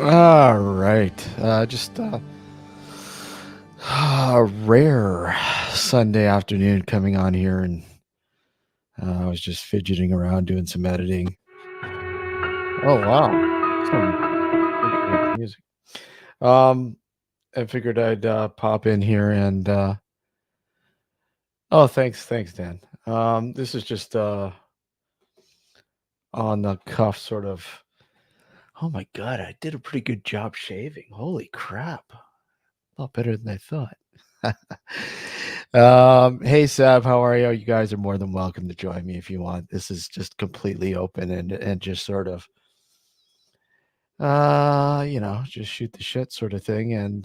All right. Just a rare Sunday afternoon coming on here, and I was just fidgeting around doing some editing. Oh wow, some good music. Um, I figured I'd pop in here and oh, thanks, Dan. This is just on the cuff, sort of. Oh my god, I did a pretty good job shaving. Holy crap, a lot better than I thought. Hey Sab, how are you? You guys are more than welcome to join me if you want. This is just completely open and just sort of just shoot the shit sort of thing and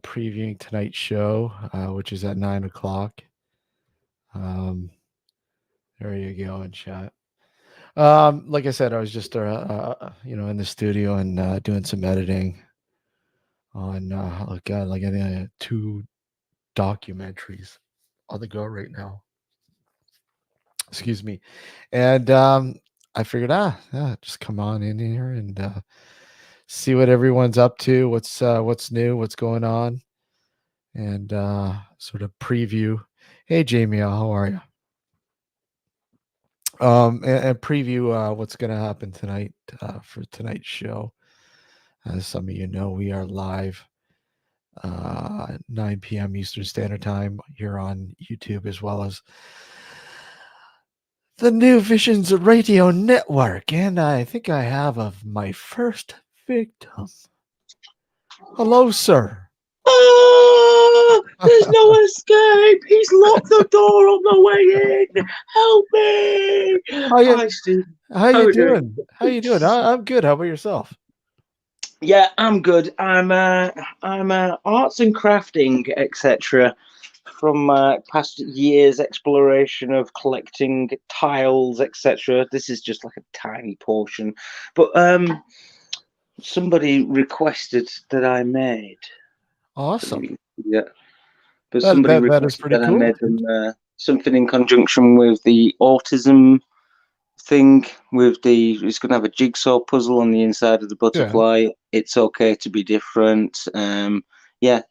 previewing tonight's show, which is at 9 o'clock. There you go in chat. Like I said, I was just in the studio and doing some editing on oh god, like I think I had 2 documentaries on the go right now. Excuse me. And I figured, yeah, just come on in here and see what everyone's up to, what's new, what's going on, and sort of preview. Hey Jamie, how are you? And preview what's going to happen tonight for tonight's show. As some of you know, we are live 9 p.m. Eastern Standard Time here on YouTube, as well as the New Visions Radio Network. And I think I have my first victim. Hello, sir. Oh, there's no escape. He's locked the door on the way in. Help me. Hi, Steve. How you doing? How you doing? I'm good. How about yourself? Yeah, I'm good. I'm arts and crafting, etc. From past years' exploration of collecting tiles, etc. This is just like a tiny portion, but somebody requested that I made. Awesome. Yeah, but That somebody that that is requested pretty that I cool, made dude. them something in conjunction with the autism thing. With the, it's going to have a jigsaw puzzle on the inside of the Yeah, butterfly. It's okay to be different. Yeah.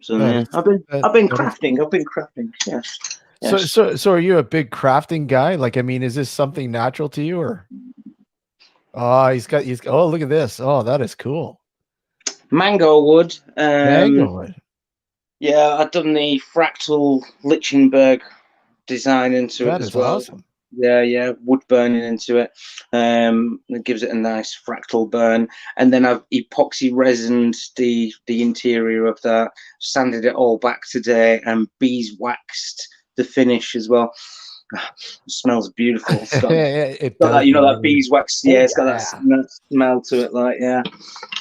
So that yeah, is I've been that is crafting. cool. I've been crafting. Yes. So Yes. so so are you a big crafting guy? Like, I mean, is this something natural to you, or oh, he's oh, look at this. Oh, that is cool. Mango wood. Mango wood. Yeah, I've done the fractal Lichtenberg design into it That as is well. awesome. Yeah, wood burning into it. It gives it a nice fractal burn. And then I've epoxy resined the interior of that, sanded it all back today, and beeswaxed the finish as well. It smells beautiful. It Got does. that, It that really. beeswax. Oh Yeah, it's got yeah. that smell to it. Like, yeah.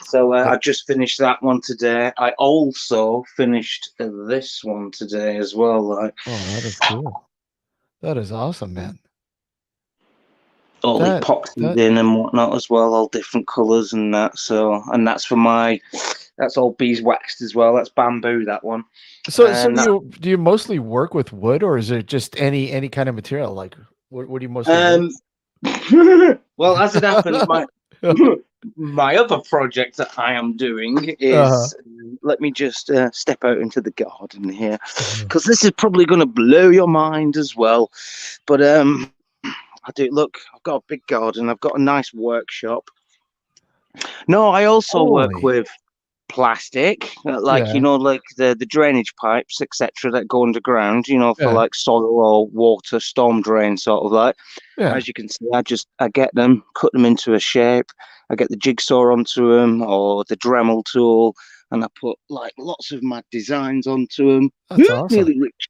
So It, I just finished that one today. I also finished this one today as well. Like, oh, that is cool. That is awesome, man. all That epoxied that in and whatnot as well, all different colours and that. So, and that's for that's all beeswaxed as well. That's bamboo, that one. so And that, do you mostly work with wood, or is it just any kind of material? Like, what do you mostly work? um, well, as it happens, my my other project that I am doing Uh-huh. is, let me just step out into the garden here, because this is probably going to blow your mind as well. But I do, look, I've got a big garden. I've got a nice workshop. No, I also work Holy, with plastic, like, yeah, like the drainage pipes, etc., that go underground, for yeah, like soil or water, storm drain, sort of like. yeah. As you can see, I get them, cut them into a shape. I get the jigsaw onto them or the Dremel tool, and I put like lots of my designs onto them. That's awesome. Really rich.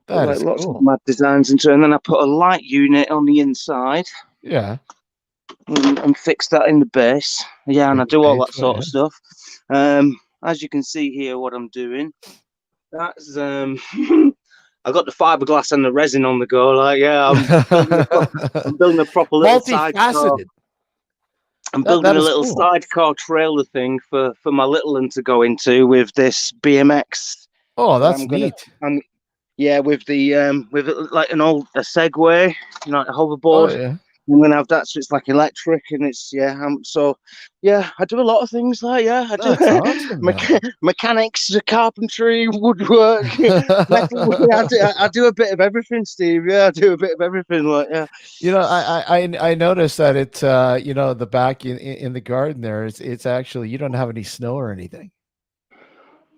Put That like is lots of cool. my designs into it, and then I put a light unit on the inside, Yeah. and fix that in the base. Yeah, and I Big do all base, that oh, sort yeah. of stuff. As you can see here, what I'm doing. That's I got the fiberglass and the resin on the go. Like, yeah, I'm building a proper little sidecar. Multifaceted. I'm That building a is little cool. sidecar trailer thing for my little one to go into with this BMX Oh, that that's neat. I'm yeah, with the with like a Segway, a Oh hoverboard. yeah. I'm gonna have that, so it's like electric, and it's so yeah. I do a lot of things like, yeah. I do That's awesome, man. mechanics, carpentry, woodwork, metal. Yeah, I do a bit of everything, Steve. Yeah, I do a bit of everything. Like, yeah. I noticed that it's the back in the garden there. It's actually you don't have any snow or anything.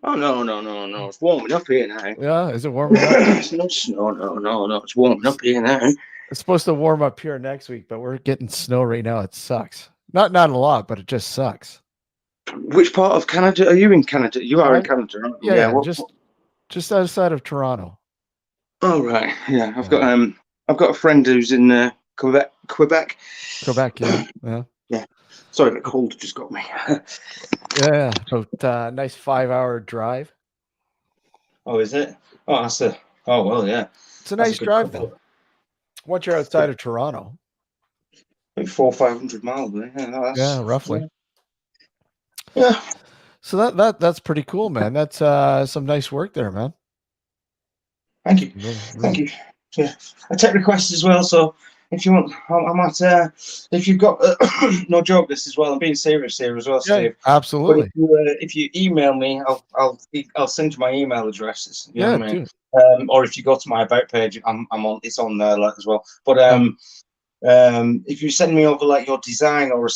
Oh no! It's warming up here now. Yeah, is it warming up? It's no snow. No. It's warming up here now. It's supposed to warm up here next week, but we're getting snow right now. It sucks. Not a lot, but it just sucks. Which part of Canada are you in? Canada? You are in I'm Canada, aren't you? Yeah, Yeah. yeah, What? just outside of Toronto. Oh right. Yeah. Yeah. I've got a friend who's in Quebec. Quebec. Quebec, yeah. Yeah. Yeah. Sorry, the cold just got me. Yeah. About nice 5-hour drive. Oh, is it? Oh, that's a. Oh well, yeah. It's a That's a nice good drive though. couple. Once you're outside of Toronto. Maybe 400-500 miles. Yeah, no, Yeah, that's roughly. yeah. So that's pretty cool, man. That's some nice work there, man. Thank you, Really, thank really. you. Yeah, I take requests as well. So if you want, I might. If you've got no joke, this as well. I'm being serious here as well, Yeah, Steve. But absolutely. if you email me, I'll send you my email addresses. You know Yeah, what I mean? dude. Or if you go to my about page, I'm on. It's on there like, as well. But Yeah. if you send me over like your design or a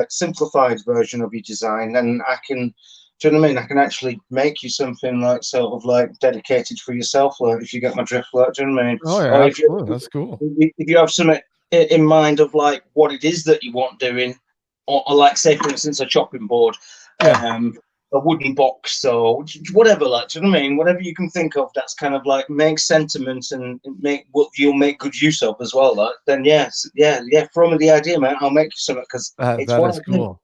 simplified version of your design, then I can. Do you know what I mean? I can actually make you something like sort of like dedicated for yourself, like, if you get my drift. Like, do you know what I mean? Oh yeah, Or absolutely. That's cool. if you have something in mind of like what it is that you want doing, or like, say for instance, a chopping board, Yeah. a wooden box, or whatever, like, do you know what I mean? Whatever you can think of that's kind of like makes sentiment and make what you'll make good use of as well. Like, then yes, yeah, throw me the idea, man. I'll make you something, because it's That what is I do. cool.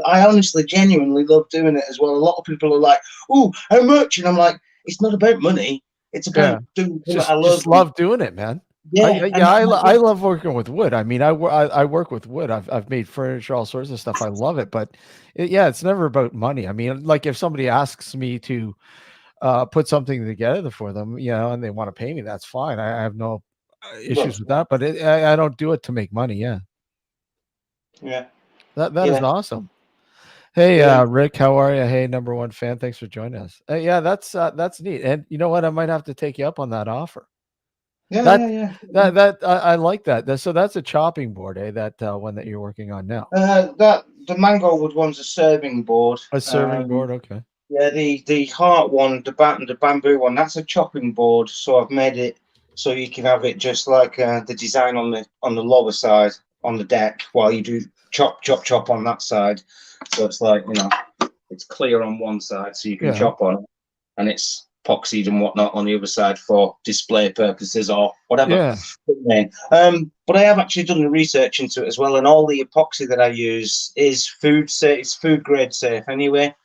I honestly, genuinely love doing it as well. A lot of people are like, "Oh, how much?" And I'm like, "It's not about money. It's about Yeah. doing something I love." Just love doing it, man. Yeah, I love working with wood. I mean, I work with wood. I've made furniture, all sorts of stuff. I love it, but it's never about money. I mean, like if somebody asks me to put something together for them, and they want to pay me, that's fine. I have no well, issues with that. But I don't do it to make money. Yeah, yeah, that is yeah, awesome. Hey, yeah, Rick, how are you? Hey, number one fan, thanks for joining us. Yeah, that's neat. And you know what? I might have to take you up on that offer. yeah, That yeah, yeah. I like that. So that's a chopping board, eh? That one that you're working on now. That the mango wood one's a serving board. A serving board, okay. Yeah, the heart one, the bamboo one, that's a chopping board. So I've made it so you can have it just like the design on the lower side on the deck while you do chop chop chop on that side. So it's like it's clear on one side, so you can Yeah, chop on it, and it's epoxied and whatnot on the other side for display purposes or whatever. yeah, But I have actually done the research into it as well, and all the epoxy that I use is food safe. It's food grade safe anyway.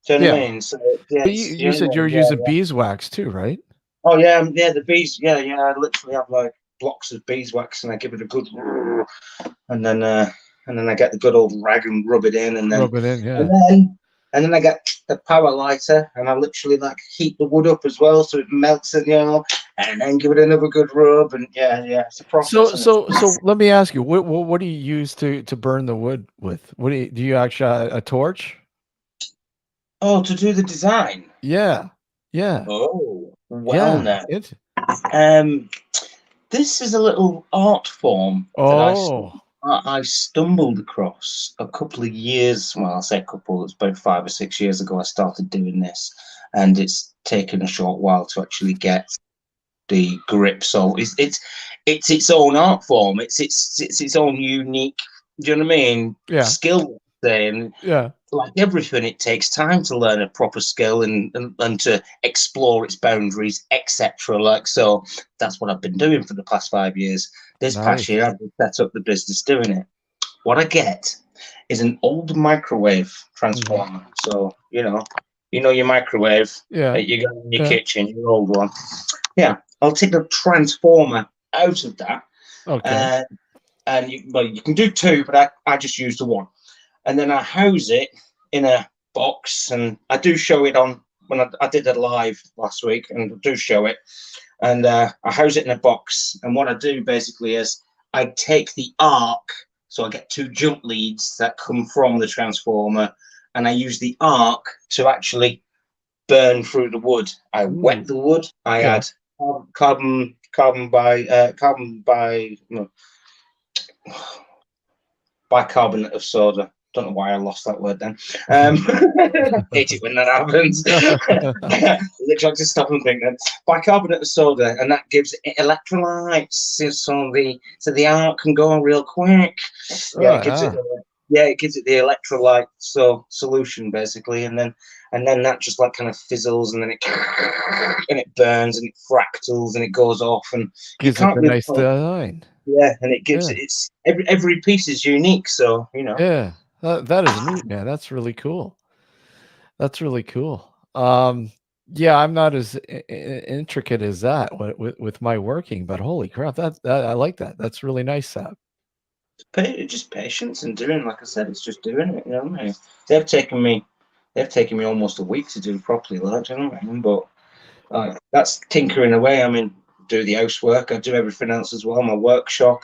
Do you know what yeah. I mean? So yeah, But it's you said you're yeah, using yeah. beeswax too, right? Oh yeah, yeah. The bees, yeah, yeah. I literally have like blocks of beeswax, and I give it a good, and then I get the good old rag and rub it in, Rub it in, and yeah. then and then I get the power lighter, and I literally like heat the wood up as well, so it melts it, and then give it another good rub, and yeah, yeah. It's a process, and it's So let me ask you, what do you use to burn the wood with? What do you actually a torch? oh, to do the design. Yeah, yeah, Oh, well, yeah. now, It. um, this is a little art form that Oh, I stumbled across a couple of years. Well, I'll say a couple. It's about 5 or 6 years ago. I started doing this, and it's taken a short while to actually get the grip. So it's its own art form. It's its own unique. Do you know what I mean? yeah, Skill. And yeah. like everything, it takes time to learn a proper skill and to explore its boundaries, etc. Like so, that's what I've been doing for the past 5 years. This past Nice. year, I've set up the business doing it. What I get is an old microwave Hmm. transformer. So your microwave Yeah, that you got in your yeah. kitchen, your old one. Yeah, I'll take the transformer out of that, Okay. uh, and you can do two, but I just use the one, and then I house it in a box, and I do show it on when I did a live last week, and I do show it, and I house it in a box, and what I do basically is I take the arc, so I get two jump leads that come from the transformer, and I use the arc to actually burn through the wood. I wet Ooh, the wood. I yeah. add carbon no, bicarbonate of soda. Don't know why I lost that word then. I hate it when that happens. Literally, just stop and think. Then bicarbonate of soda, and that gives it electrolytes, so the art can go real quick. Yeah, Oh, yeah. it gives it the electrolyte solution basically, and then that just like kind of fizzles, and then it burns, and it fractals, and it goes off, and you Gives it can't a really. nice design. Yeah, and it gives Yeah, it. It's every piece is unique, so yeah. That is neat, man. That's really cool. That's really cool. Yeah, I'm not as intricate as that with my working, but holy crap, that I like that. That's really nice, Sab. just patience and doing. Like I said, it's just doing it. You know what I mean? They've taken me, they've taken me almost a week to do properly. Like, you know what I mean? But that's tinkering away. I mean, do the housework. I do everything else as well. My workshop.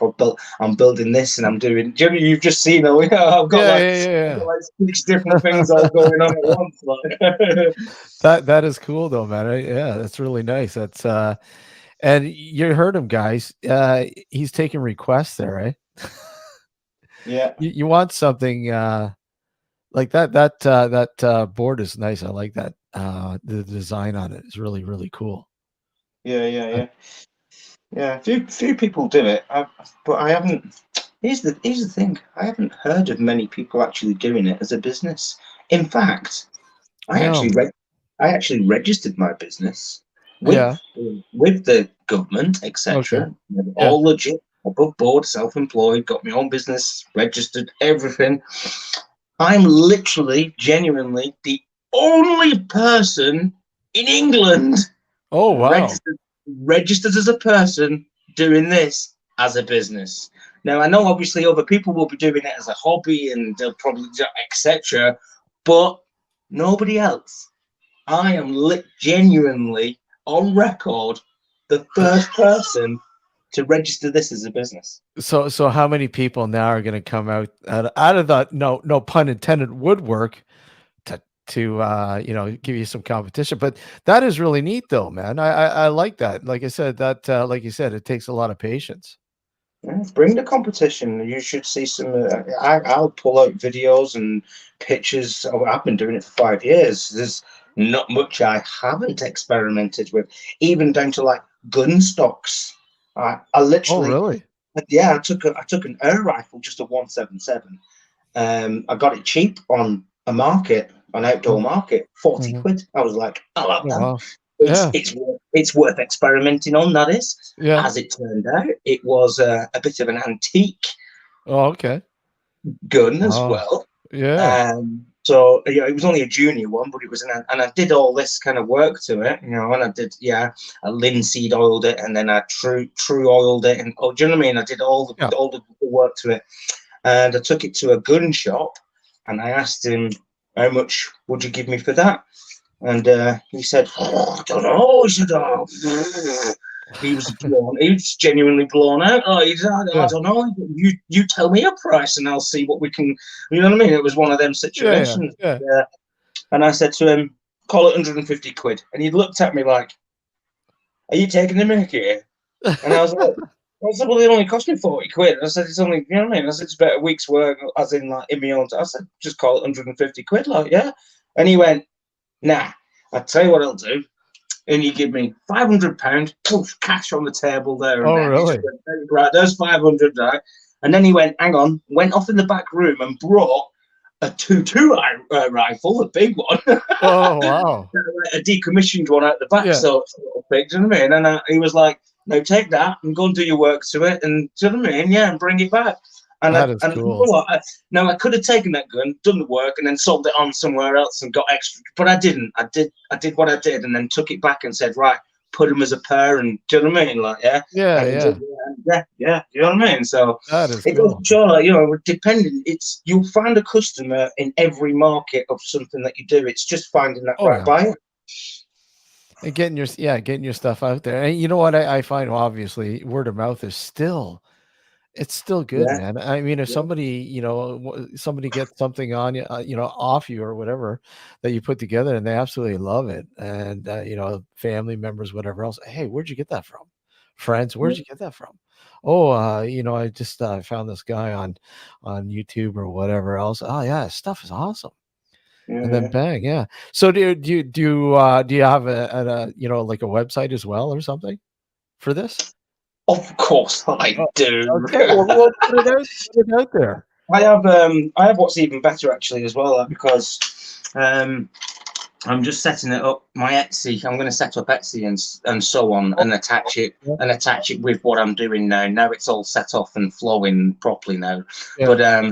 I'm building this, and I'm doing. You've just seen. I've got Yeah, like yeah, yeah, I've got yeah. like 6 different things all going on at once. Like. That is cool though, man. Yeah, that's really nice. That's and you heard him, guys. He's taking requests there, right? Yeah, You want something like that board is nice. I like that. The design on it is really, really cool. yeah, yeah, Uh, yeah. Yeah, few people do it, but I haven't. Here's the thing. I haven't heard of many people actually doing it as a business. In fact, I actually no. re- I actually registered my business with Yeah. with the government, Okay. etc. Yeah. All legit, above board, self-employed, got my own business, registered, everything. I'm literally, genuinely the only person in England Oh, wow. registered registered as a person doing this as a business. Now, I know obviously other people will be doing it as a hobby and they'll probably etc. But nobody else. I am genuinely on record the first person to register this as a business. So how many people now are going to come out of the no pun intended woodwork to give you some competition? But that is really neat though, man. I like that. Like I said, that like you said, it takes a lot of patience. Yeah, bring the competition. You should see some. I'll pull out videos and pictures. Oh, I've been doing it for 5 years. There's not much I haven't experimented with, even down to like gun stocks. I Oh, literally, really? yeah, I took an air rifle, just a 177. I got it cheap on a market, an outdoor market, 40 Mhm. quid. I was like, I'll have Oh, that. wow. Yeah. It's worth experimenting on. That is, Yeah. as it turned out, it was a bit of an antique Oh, okay. gun as Oh, well. yeah. So it was only a junior one, but it was and I did all this kind of work to it, and I did, I linseed oiled it, and then I true oiled it, and do you know what I mean? I did all Yeah. the work to it, and I took it to a gun shop, and I asked him, how much would you give me for that? And he said, oh, I don't know. He said, oh, he was blown. He was genuinely blown out. Oh, he said, I Yeah. don't know. You tell me a price, and I'll see what we can. You know what I mean? It was one of them Yeah, yeah, situations. yeah. And I said to him, call it 150 quid. And he looked at me like, are you taking the mickey? And I was like, well, it only cost me 40 quid. I said, it's only, you know what I mean? I said, it's about a week's work, as in, like, in my own. I said, just call it 150 quid, like, yeah. And he went, nah, I'll tell you what I'll do. And he gave me £500, cash on the table there and Oh, then. He just really? went, right, there's 500, right? And then he went, hang on, went off in the back room and brought a 2.2 rifle, a big one, Oh, wow. a decommissioned one out the back, Yeah. so it's a little big, do you know what I mean? And he was like, no, take that and go and do your work to it, and do you know what I mean? Yeah, and bring it back. And That is you know cool. what? Now I could have taken that gun, done the work, and then sold it on somewhere else and got extra, but I didn't. I did what I did, and then took it back and said, right, put them as a pair, and do you know what I mean? Like, yeah, Yeah, and yeah. you know what I mean? So That is it goes cool. to show, like, depending, you'll find a customer in every market of something that you do. It's just finding that Oh, right yeah. buyer. And getting your stuff out there. And you know what I find, well, obviously word of mouth is it's still good, Yeah, man. I mean, if yeah, somebody, somebody gets something on you, off you or whatever that you put together and they absolutely love it. And, family members, whatever else. Hey, where'd you get that from? Friends, where'd you get that from? Oh, I just found this guy on YouTube or whatever else. Oh yeah, his stuff is awesome. And then yeah. bang, yeah. So do you have like a website as well or something for this? Of course I Oh, do. okay. Well, put it out there. I have what's even better actually as well, because um, I'm just setting it up. My Etsy, I'm going to set up Etsy and so on, Oh, and attach it yeah, with what I'm doing now. Now it's all set off and flowing properly now. yeah. But I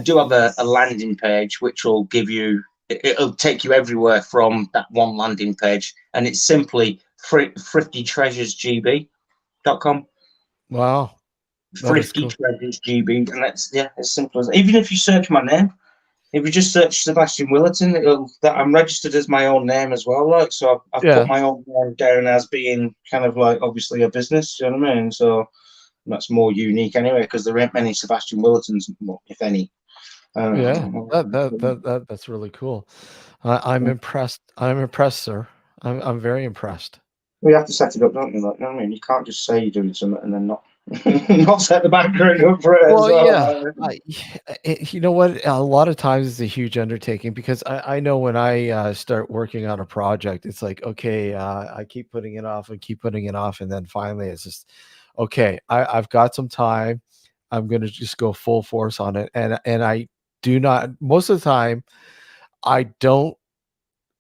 do have a landing page which will give you. It'll take you everywhere from that one landing page, and it's simply thriftytreasuresgb.com. Wow, that is Thrifty cool. Treasures GB, and that's, yeah, as simple as, even if you search my name, if you just search Sebastian Willerton, that I'm registered as my own name as well. Like, so I've put Yeah, my own name down as being kind of like obviously a business. You know what I mean? So that's more unique anyway, because there ain't many Sebastian Willertons, well, if any. yeah. Uh, That's really cool. I'm impressed. I'm impressed, sir. I'm very impressed. we have to set it up, don't we? Like, you know what I mean? You can't just say you're doing something and then not not set the background up for it. Well, So yeah. You know what? A lot of times it's a huge undertaking because I know when I start working on a project, it's like, okay, I keep putting it off and keep putting it off. And then finally it's just, okay, I've got some time. I'm going to just go full force on it. And I do not, most of the time, I don't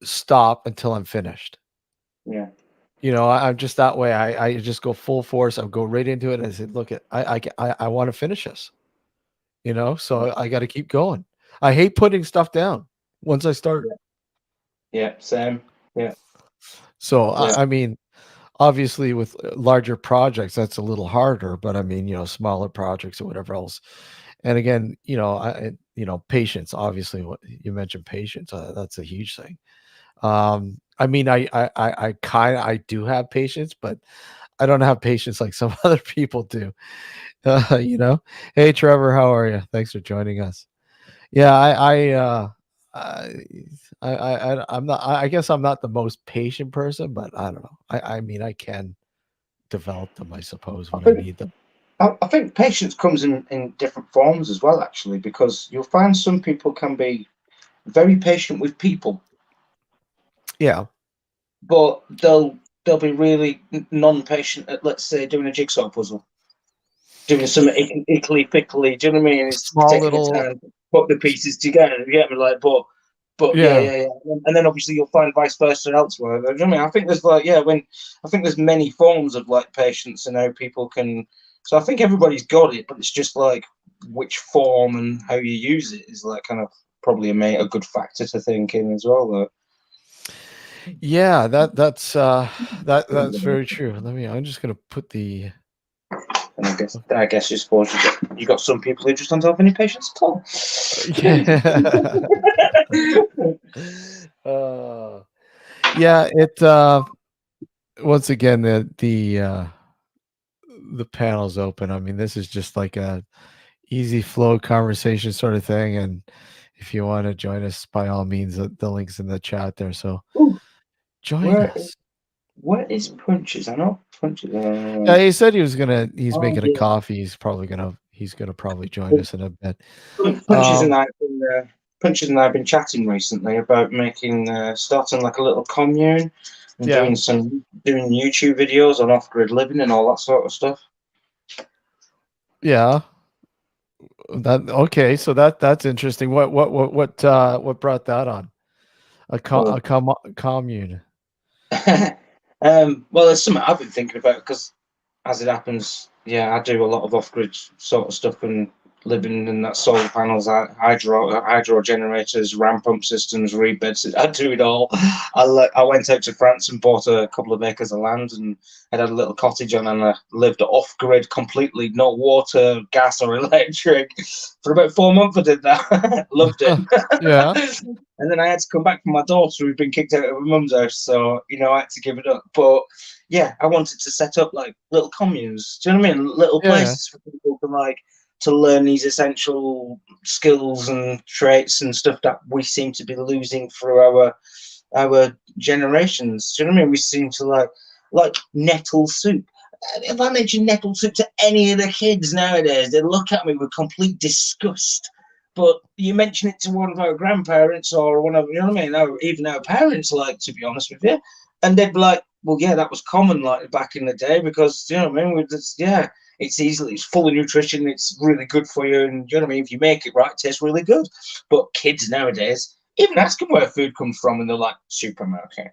stop until I'm finished. yeah, I'm just that way. I just go full force. I go right into it. And I said, look, I want to finish this. So I got to keep going. I hate putting stuff down once I start. yeah, yeah, same. Yeah, So yeah. I mean, Obviously, with larger projects, that's a little harder. But I mean, smaller projects or whatever else. And again, patience. Obviously, what you mentioned, patience. That's a huge thing. I mean, I do have patience, but I don't have patience like some other people do. You know. Hey, Trevor, how are you? Thanks for joining us. Yeah, I, I'm not. I guess I'm not the most patient person, but I don't know. I mean, I can develop them, I suppose, I when I think need them. I think patience comes in different forms as well, actually, because you'll find some people can be very patient with people, Yeah, but they'll be really non-patient at, let's say, doing a jigsaw puzzle, doing some ickly pickly. Do you know what I mean? It's small taking a little. time to put the pieces together. You get me? Like, but yeah, Yeah, yeah, yeah. And then obviously you'll find vice versa elsewhere. Do you know what I mean? I think there's like, yeah, when I think there's many forms of like patience and how people can. So I think everybody's got it, but it's just like which form and how you use it is like kind of probably a good factor to think in as well. Though. yeah. That's very true. I'm just gonna put the. And I guess you suppose you got some people who just don't have any patience at all. Yeah. uh, yeah. It. Once again, the panel's open. I mean, this is just like a easy flow conversation sort of thing. And if you want to join us, by all means, the link's in the chat there. So Ooh, join where us. where is Punches? I know Punches. Yeah, he said he's Oh making a yeah, coffee. He's gonna probably join us in a bit. Punches and Um, I've been Punches and I've been chatting recently about making starting like a little commune and yeah, doing YouTube videos on off-grid living and all that sort of stuff. yeah. That okay. So that's interesting. What brought that on? Well, A commune. well, it's something I've been thinking about because as it happens, yeah, I do a lot of off-grid sort of stuff and living in that solar panels, hydro generators, ram pump systems, reed beds. I do it all. I went out to France and bought a couple of acres of land and I had a little cottage on and I lived off-grid completely, no water, gas or electric. For about 4 months I did that. Loved it. Yeah, And then I had to come back for my daughter who'd been kicked out of her mum's house, so I had to give it up. But yeah, I wanted to set up like little communes. Do you know what I mean? Little yeah, places for people to learn these essential skills and traits and stuff that we seem to be losing through our generations. Do you know what I mean? We seem to like nettle soup. If I mention nettle soup to any of the kids nowadays, they look at me with complete disgust. But you mention it to one of our grandparents or one of, you know what I mean? Even our parents, like, to be honest with you, and they'd be like, well, yeah, that was common like back in the day because, you know what I mean? Yeah, it's full of nutrition, it's really good for you, and you know what I mean? If you make it right, it tastes really good. But kids nowadays, even ask them where food comes from, and they're like, supermarket,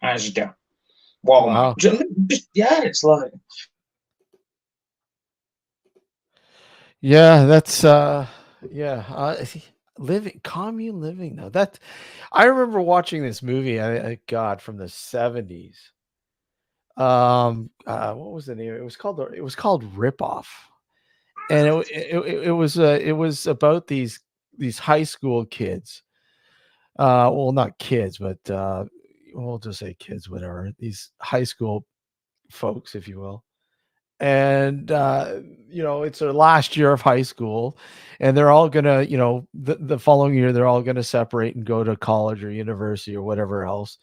as you do, Walmart. wow. Do you know what I mean? Yeah, it's like, Yeah, that's yeah. Living commune living though. That I remember watching this movie. God, from the 70s. What was the name? It was called Rip Off, and it was about these high school kids. Well, not kids, but we'll just say kids, whatever. These high school folks, if you will. And it's their last year of high school, and they're all gonna, the following year, they're all gonna separate and go to college or university or whatever else.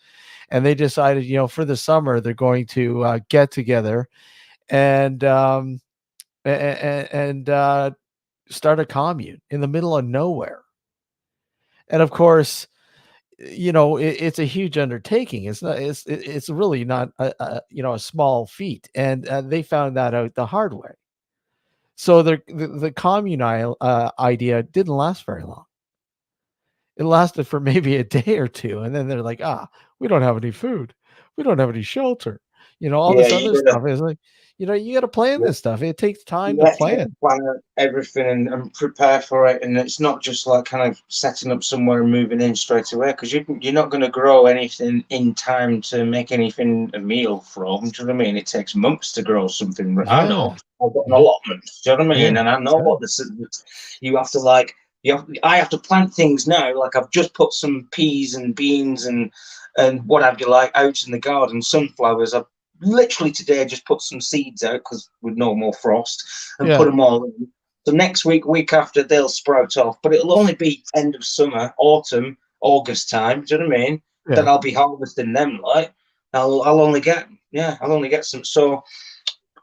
And they decided, for the summer, they're going to get together and start a commune in the middle of nowhere. And of course, it's a huge undertaking. It's really not a small feat, and they found that out the hard way. So the commune idea didn't last very long. It lasted for maybe a day or two, and then they're like, we don't have any food, we don't have any shelter. all Yeah, this you other gotta. stuff is like, you got to plan this stuff. It takes time to Yeah, you plan. plan out everything and prepare for it, and it's not just like kind of setting up somewhere and moving in straight away because you're not going to grow anything in time to make anything a meal from. Do you know what I mean? It takes months to grow something. I know. Yeah. I've got an Yeah. allotment. Do you know what I mean? Yeah. And I know what this is. You have to like. I have to plant things now. Like I've just put some peas and beans and what have you like out in the garden. Sunflowers. I've literally today just put some seeds out because with no more frost and put Yeah. them all in. So next week after, they'll sprout off, but it'll only be end of summer, autumn, August time. Do you know what I mean? That Yeah. I'll be harvesting them. Like I'll only get some. So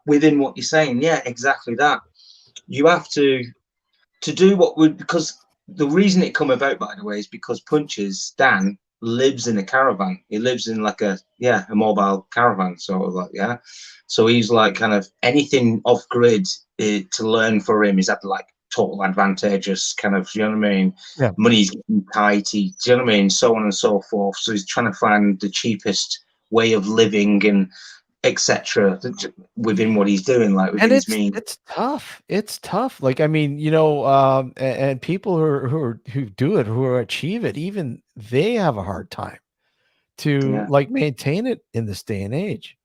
within what you're saying, yeah, exactly that. You have to do what would because the reason it come about, by the way, is because Punches Dan lives in a caravan. He lives in like a mobile caravan sort of like So he's like kind of anything off grid to learn for him is at like total advantageous kind of, you know what I mean? Yeah. Money's getting tight, do you know what I mean? So on and so forth. So he's trying to find the cheapest way of living and etc. within what he's doing, like And within his it's means. it's tough. It's tough. Like, I mean, and people who do it, who achieve it, even they have a hard time to Yeah, like maintain it in this day and age.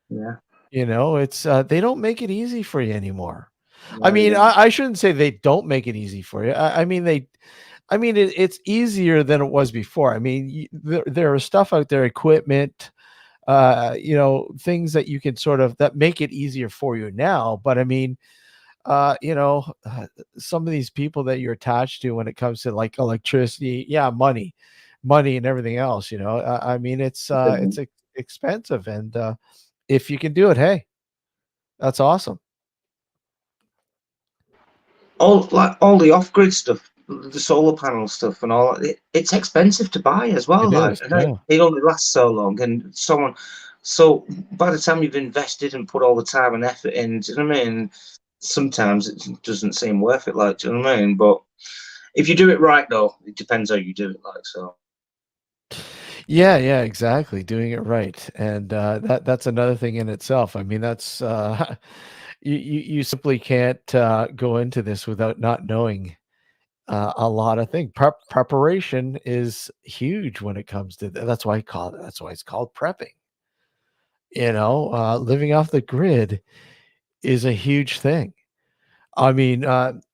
yeah. It's they don't make it easy for you anymore. I No, you mean, don't. I shouldn't say they don't make it easy for you. It's easier than it was before. I mean, there are stuff out there, equipment, things that you can sort of that make it easier for you now. But I mean, some of these people that you're attached to when it comes to like electricity, yeah, money and everything else, I mean, it's expensive. And if you can do it, hey, that's awesome. All the off grid stuff, the solar panel stuff, and all it's expensive to buy as well. It Like, is. and Yeah. it only lasts so long, and someone. So by the time you've invested and put all the time and effort in, do you know what I mean? Sometimes it doesn't seem worth it. Like, do you know what I mean? But if you do it right, though, it depends how you do it. Like, so. Yeah, exactly. Doing it right. And that's another thing in itself. I mean, that's you simply can't go into this without not knowing a lot of things. Preparation is huge when it comes to that's why that's why it's called prepping. Living off the grid is a huge thing. I mean,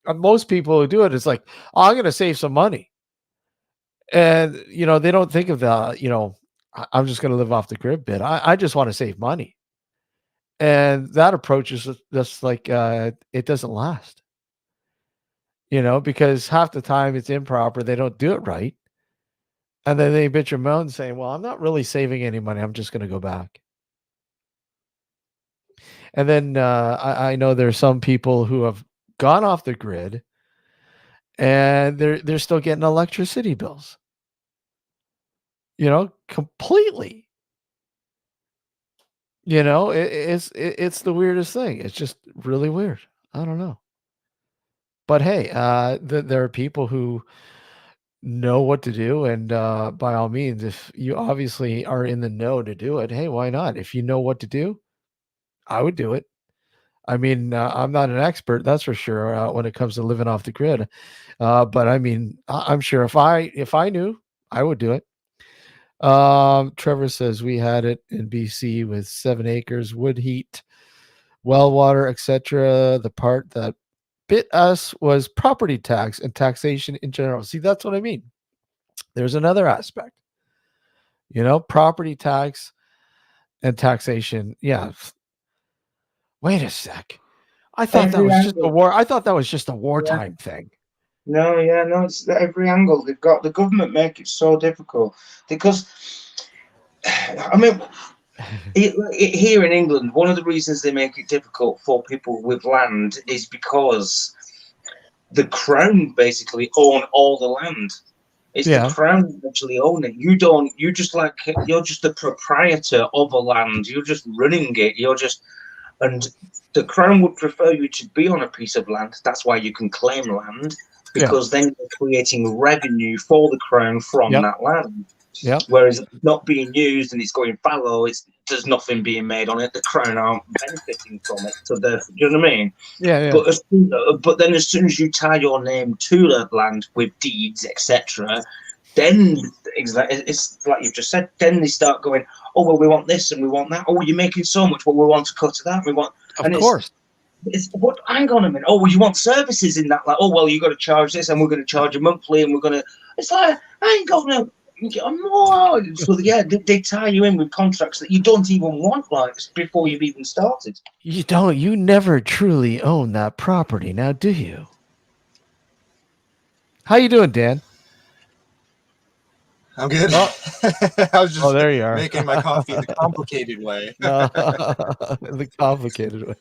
most people who do it is like, oh, I'm going to save some money. And, they don't think of I'm just going to live off the grid bit. I just want to save money. And that approach is just like, it doesn't last, because half the time it's improper. They don't do it right. And then they bitch and moan saying, well, I'm not really saving any money. I'm just going to go back. And then I know there's some people who have gone off the grid and they're still getting electricity bills, completely. It's the weirdest thing. It's just really weird. I don't know. But hey, there are people who know what to do, and by all means, if you obviously are in the know to do it, hey, why not? If you know what to do, I would do it. I mean, I'm not an expert, that's for sure, when it comes to living off the grid. But I mean, I'm sure if I knew, I would do it. Trevor says we had it in BC with 7 acres, wood heat, well water, etc. The part that bit us was property tax and taxation in general. See, that's what I mean. There's another aspect, property tax and taxation. Yeah. Wait a sec. I thought that Every was just a angle. war. I thought that was just a Yeah. wartime thing. No, yeah, no, it's every angle they've got. The government make it so difficult because, I mean, here in England, one of the reasons they make it difficult for people with land is because the crown basically own all the land. It's the Yeah. crown that actually own it. You don't. You just like you're just the proprietor of a land. You're just running it. And the crown would prefer you to be on a piece of land. That's why you can claim land Yeah. because then you're creating revenue for the crown from Yep. that land. Yep. Whereas it's not being used and it's going fallow, it's there's nothing being made on it. The Crown aren't benefiting from it. So, do you know what I mean? Yeah. But then, as soon as you tie your name to the land with deeds, etc., then it's like you've just said. Then they start going, oh well, we want this and we want that. Oh, you're making so much, well, we want to cut to that. We want, Of course. It's what? Hang on a minute. Oh, well, you want services in that? Like, oh well, you got to charge this, and we're going to charge you monthly, and we're going to. It's like I ain't got no. More. So yeah, they tie you in with contracts that you don't even want, like before you've even started. You don't. You never truly own that property, now, do you? How you doing, Dan? I'm good. Oh. I was just there you are. making my coffee the complicated way. The complicated way.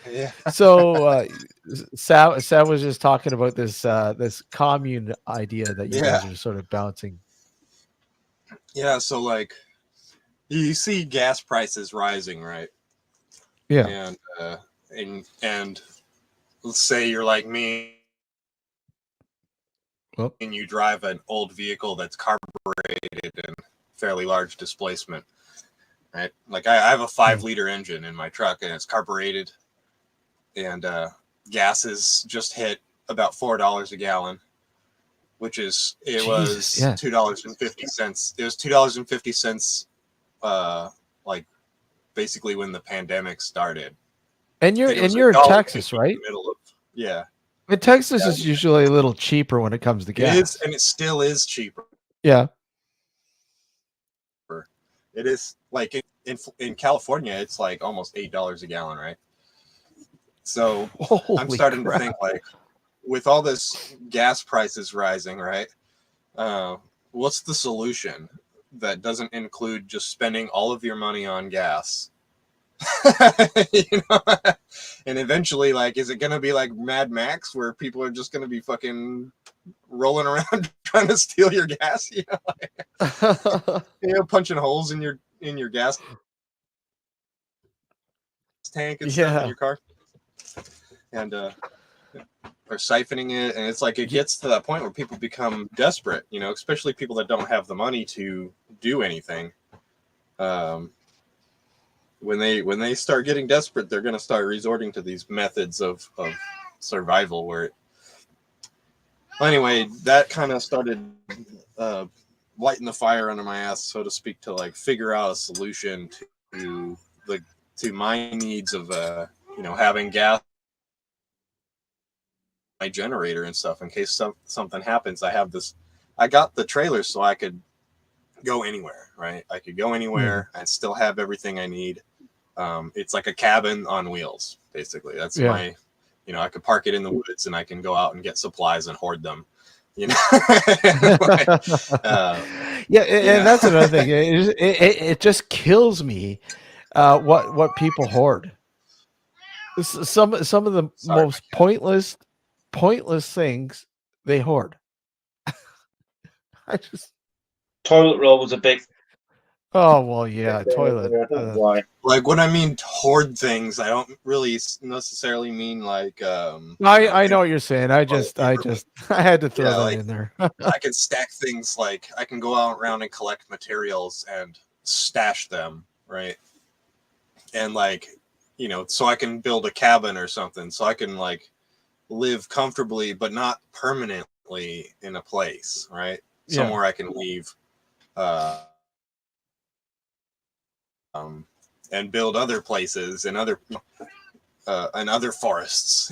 Yeah. So Sam was just talking about this this commune idea that you guys are sort of bouncing. Yeah, so like you see gas prices rising, right? Yeah. And let's say you're like me and you drive an old vehicle that's carbureted and fairly large displacement, right? Like I have a 5-liter engine in my truck and it's carbureted, and gas has just hit about $4 a gallon, which is was $2.50. It was $2.50 like basically when the pandemic started. And you're in Texas, right? Yeah. But Texas is usually a little cheaper when it comes to gas. It is, and it still is cheaper. Yeah. It is like in California, it's like almost $8 a gallon, right? So I'm starting to think, like, with all this gas prices rising, right? What's the solution that doesn't include just spending all of your money on gas? You know? And eventually, like, is it gonna be like Mad Max, where people are just gonna be fucking rolling around trying to steal your gas? You know, like, punching holes in your gas tank and stuff in your car, and or siphoning it, and it's like it gets to that point where people become desperate. You know, especially people that don't have the money to do anything. When they start getting desperate, they're going to start resorting to these methods of survival. Anyway, that kind of started lighting the fire under my ass, so to speak, to like figure out a solution to my needs of having gas, my generator and stuff in case something happens. I got the trailer so I could go anywhere, right? I could go anywhere and still have everything I need. It's like a cabin on wheels, basically. That's my, I could park it in the woods and I can go out and get supplies and hoard them, you know? And that's another thing. It just kills me what people hoard. Some of the most pointless things they hoard. Toilet roll was a big. Oh well, yeah, toilet. Why? Like when I mean hoard things, I don't really necessarily mean like. I know what you're saying. I had to throw that in there. I can stack things, like I can go out around and collect materials and stash them, right? And like, so I can build a cabin or something, so I can like live comfortably, but not permanently in a place, right? Somewhere I can leave. And build other places and other forests.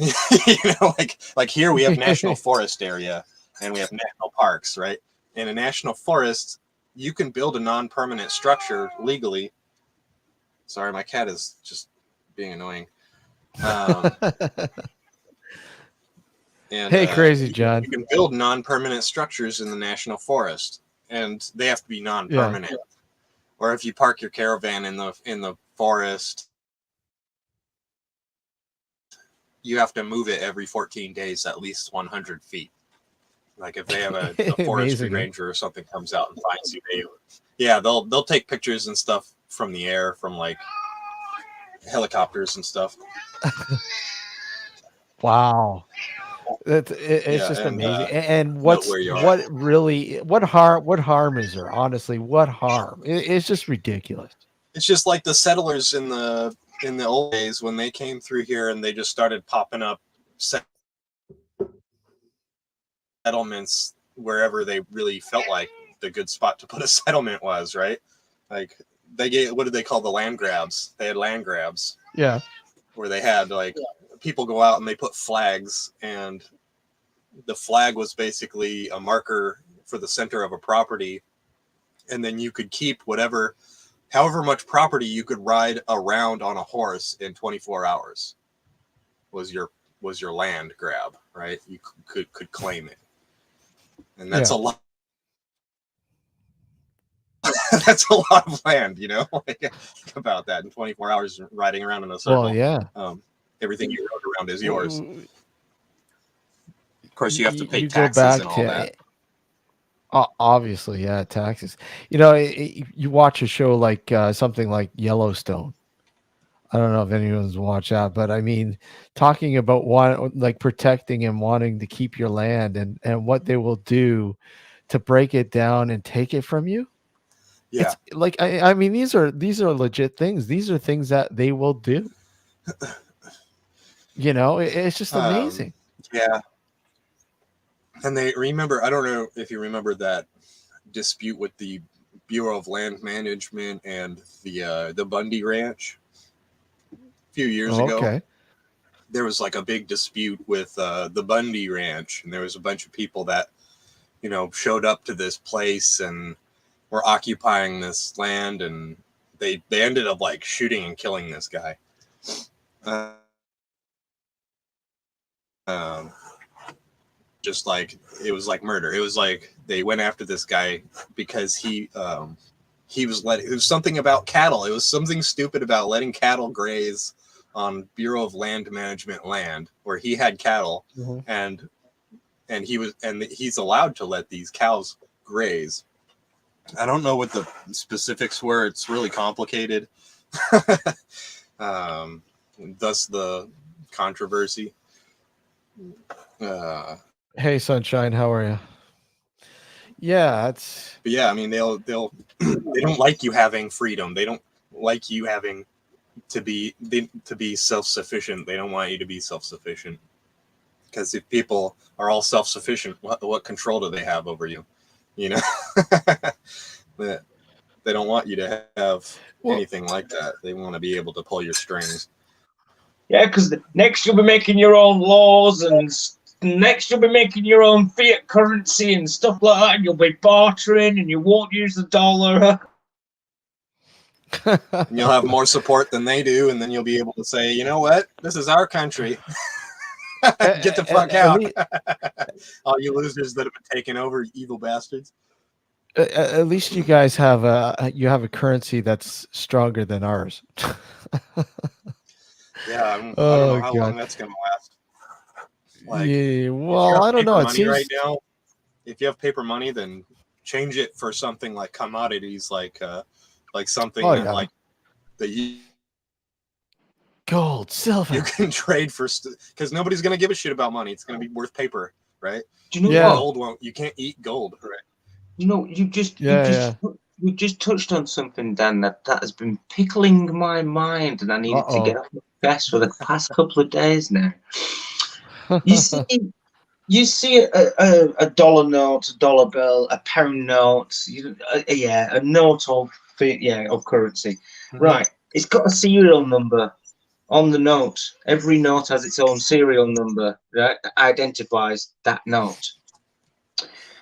like here we have national forest area and we have national parks, right? In a national forest, you can build a non-permanent structure legally. Sorry, my cat is just being annoying. Hey, crazy John. You can build non-permanent structures in the national forest, and they have to be non-permanent. Yeah. Or if you park your caravan in the forest, you have to move it every 14 days, at least 100 feet. Like if they have a forestry ranger or something comes out and finds you, they'll take pictures and stuff from the air, from like helicopters and stuff. Wow. It's just amazing. And what harm is there? Honestly, what harm? It's just ridiculous. It's just like the settlers in the old days when they came through here and they just started popping up settlements wherever they really felt like the good spot to put a settlement was, right? Like they gave, what did they call the land grabs? They had land grabs. Yeah. Where they had like people go out and they put flags, and the flag was basically a marker for the center of a property, and then you could keep however much property you could ride around on a horse in 24 hours was your land grab, right? You could claim it. And that's a lot. That's a lot of land, you know. Think about that in 24 hours riding around in a circle. Well, yeah. Everything you rode around is yours. Of course, you have to pay you taxes go back and all to, that. Obviously, yeah, taxes. You know, you watch a show like something like Yellowstone. I don't know if anyone's watched that, but I mean, talking about like protecting and wanting to keep your land and what they will do to break it down and take it from you. Yeah. It's like, I mean, these are legit things. These are things that they will do. You know, it's just amazing. Yeah. And they remember, I don't know if you remember that dispute with the Bureau of Land Management and the Bundy Ranch a few years ago. Okay. There was like a big dispute with the Bundy Ranch, and there was a bunch of people that, you know, showed up to this place and were occupying this land, and they ended up like shooting and killing this guy. Just like it was like murder. It was like they went after this guy because he it was something about cattle. It was something stupid about letting cattle graze on Bureau of Land Management land where he had cattle, and he's allowed to let these cows graze. I don't know what the specifics were. It's really complicated. Thus the controversy. Hey, Sunshine, how are you? Yeah, it's. But yeah, I mean, they'll they don't like you having freedom. They don't like you having to be self-sufficient. They don't want you to be self-sufficient, because if people are all self-sufficient, what control do they have over you? You know, they don't want you to have anything like that. They want to be able to pull your strings. Yeah, because next you'll be making your own laws, and next you'll be making your own fiat currency and stuff like that, and you'll be bartering, and you won't use the dollar. And you'll have more support than they do, and then you'll be able to say, you know what, this is our country. Get the fuck out. All you losers that have been taken over, evil bastards. At least you guys have a currency that's stronger than ours. Yeah, I don't know how long that's going to last. Like, yeah, well, I don't know. It seems right now, if you have paper money, then change it for something like commodities, like something like the gold, silver. You can trade for because nobody's going to give a shit about money. It's going to be worth paper, right? Do you know what? Gold won't. You can't eat gold, right? You know, you just touched on something, Dan, that has been pickling my mind, and I needed to get off my chest for the past couple of days now. You see a dollar note, a dollar bill, a pound note, a note of currency, right? It's got a serial number on the note. Every note has its own serial number that identifies that note.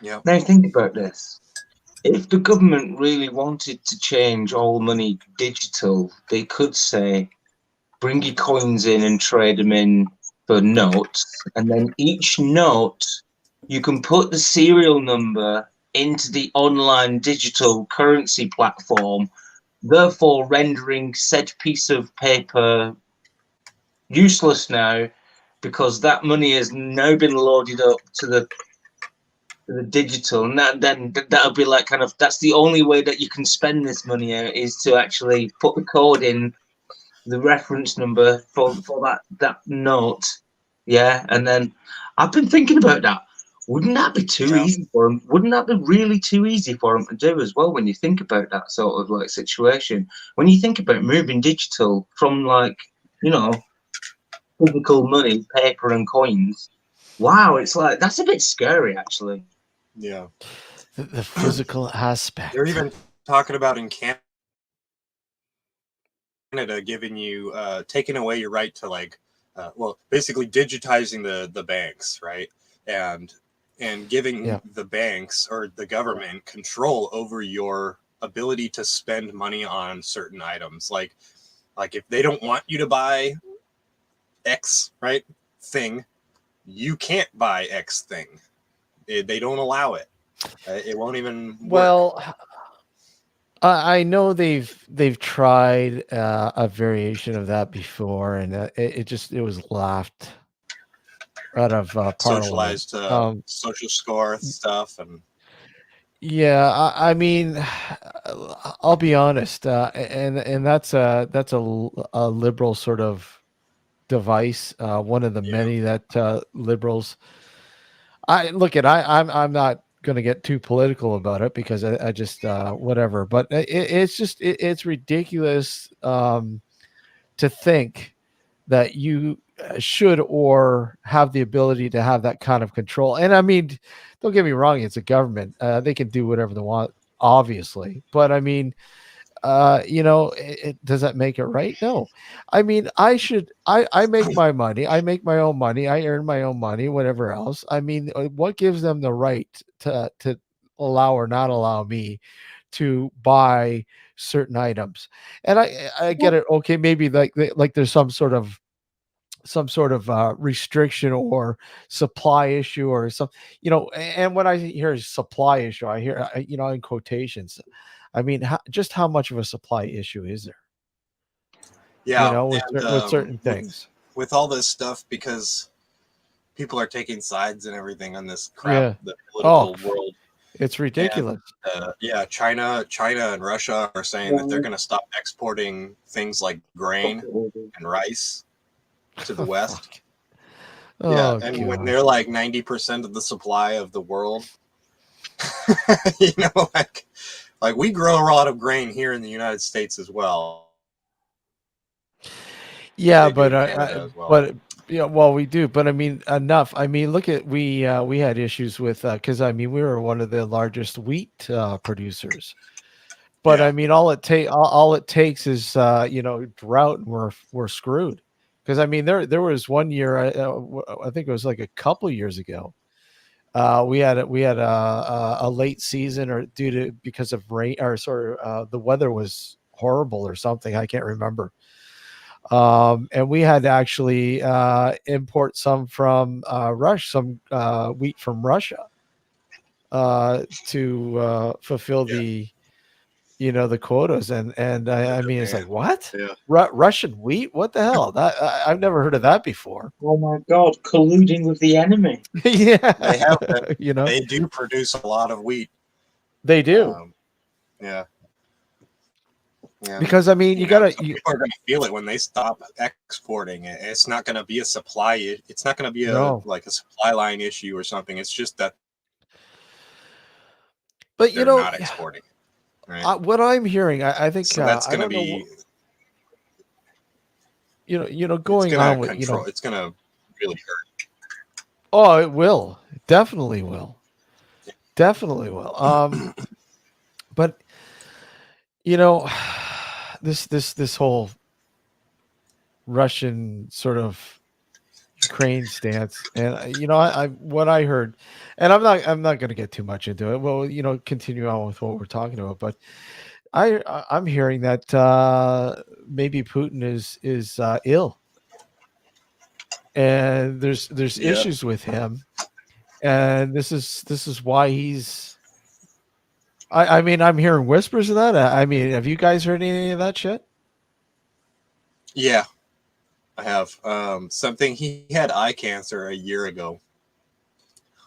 Yeah. Now think about this. If the government really wanted to change all money digital, they could say, bring your coins in and trade them in for notes, and then each note you can put the serial number into the online digital currency platform, therefore rendering said piece of paper useless now, because that money has now been loaded up to the digital, and that'll be like kind of, that's the only way that you can spend this money out, is to actually put the code in, the reference number for that note. Yeah. And then I've been thinking about that. Wouldn't that be too Yeah. easy for them? Wouldn't that be really too easy for them to do as well when you think about that sort of like situation? When you think about moving digital from like, you know, physical money, paper and coins, wow, it's like that's a bit scary actually. Yeah. The physical aspect. They're even talking about in Canada giving you taking away your right to like basically digitizing the banks, right? And giving the banks or the government control over your ability to spend money on certain items. Like if they don't want you to buy X, right, thing, you can't buy X thing. They don't allow it. It won't even work. Well, I know they've tried a variation of that before, and it was laughed out of Parliament. Socialized social score stuff. And Yeah, I mean, I'll be honest, and that's a liberal sort of device, one of the many that liberals. I'm not going to get too political about it because I just whatever, but it's ridiculous to think that you should or have the ability to have that kind of control. And I mean, don't get me wrong, it's a government. They can do whatever they want, obviously. But I mean, does that make it right? No. I mean, I make my money. I make my own money. I earn my own money, whatever else. I mean, what gives them the right to allow or not allow me to buy certain items? And I get it. Okay, maybe like there's some sort of restriction or supply issue or some, and when I hear supply issue, I hear, in quotations, I mean, just how much of a supply issue is there, yeah, with certain things? with all this stuff, because people are taking sides and everything on this crap, Yeah. the political world. It's ridiculous. And, China and Russia are saying that they're going to stop exporting things like grain and rice to the West. Oh, and God. when they're like 90% of the supply of the world, like we grow a lot of grain here in the United States as well. Yeah, They do in Canada as well. but yeah, well, we do, but I mean, enough. I mean, look at we had issues with because I mean we were one of the largest wheat producers. But I mean, all it takes is drought, and we're screwed. Because I mean, there was one year, I think it was like a couple years ago. We had a late season, or because of rain, or sort of the weather was horrible or something. I can't remember. And we had to actually import some from some wheat from Russia to fulfill the quotas. And I mean, it's like, what? Yeah. Russian wheat? What the hell? I've never heard of that before. Oh my God, colluding with the enemy. Yeah. They have, they do produce a lot of wheat. They do. Yeah. Because I mean, people are going to feel it when they stop exporting. It's not going to be a supply. It's not going to be like a supply line issue or something. It's just that. But they're not exporting. Right? What I'm hearing, I think so that's going to be. Going on with it's going to really hurt. Oh, it will. It definitely will. Definitely will. But this whole Russian sort of Ukraine stance, and I what I heard, and I'm not going to get too much into it. Well, continue on with what we're talking about, but I'm hearing that maybe Putin is ill, and there's issues with him, and this is why he's. I mean, I'm hearing whispers of that. I mean, have you guys heard any of that shit? Yeah, I have. Something, he had eye cancer a year ago.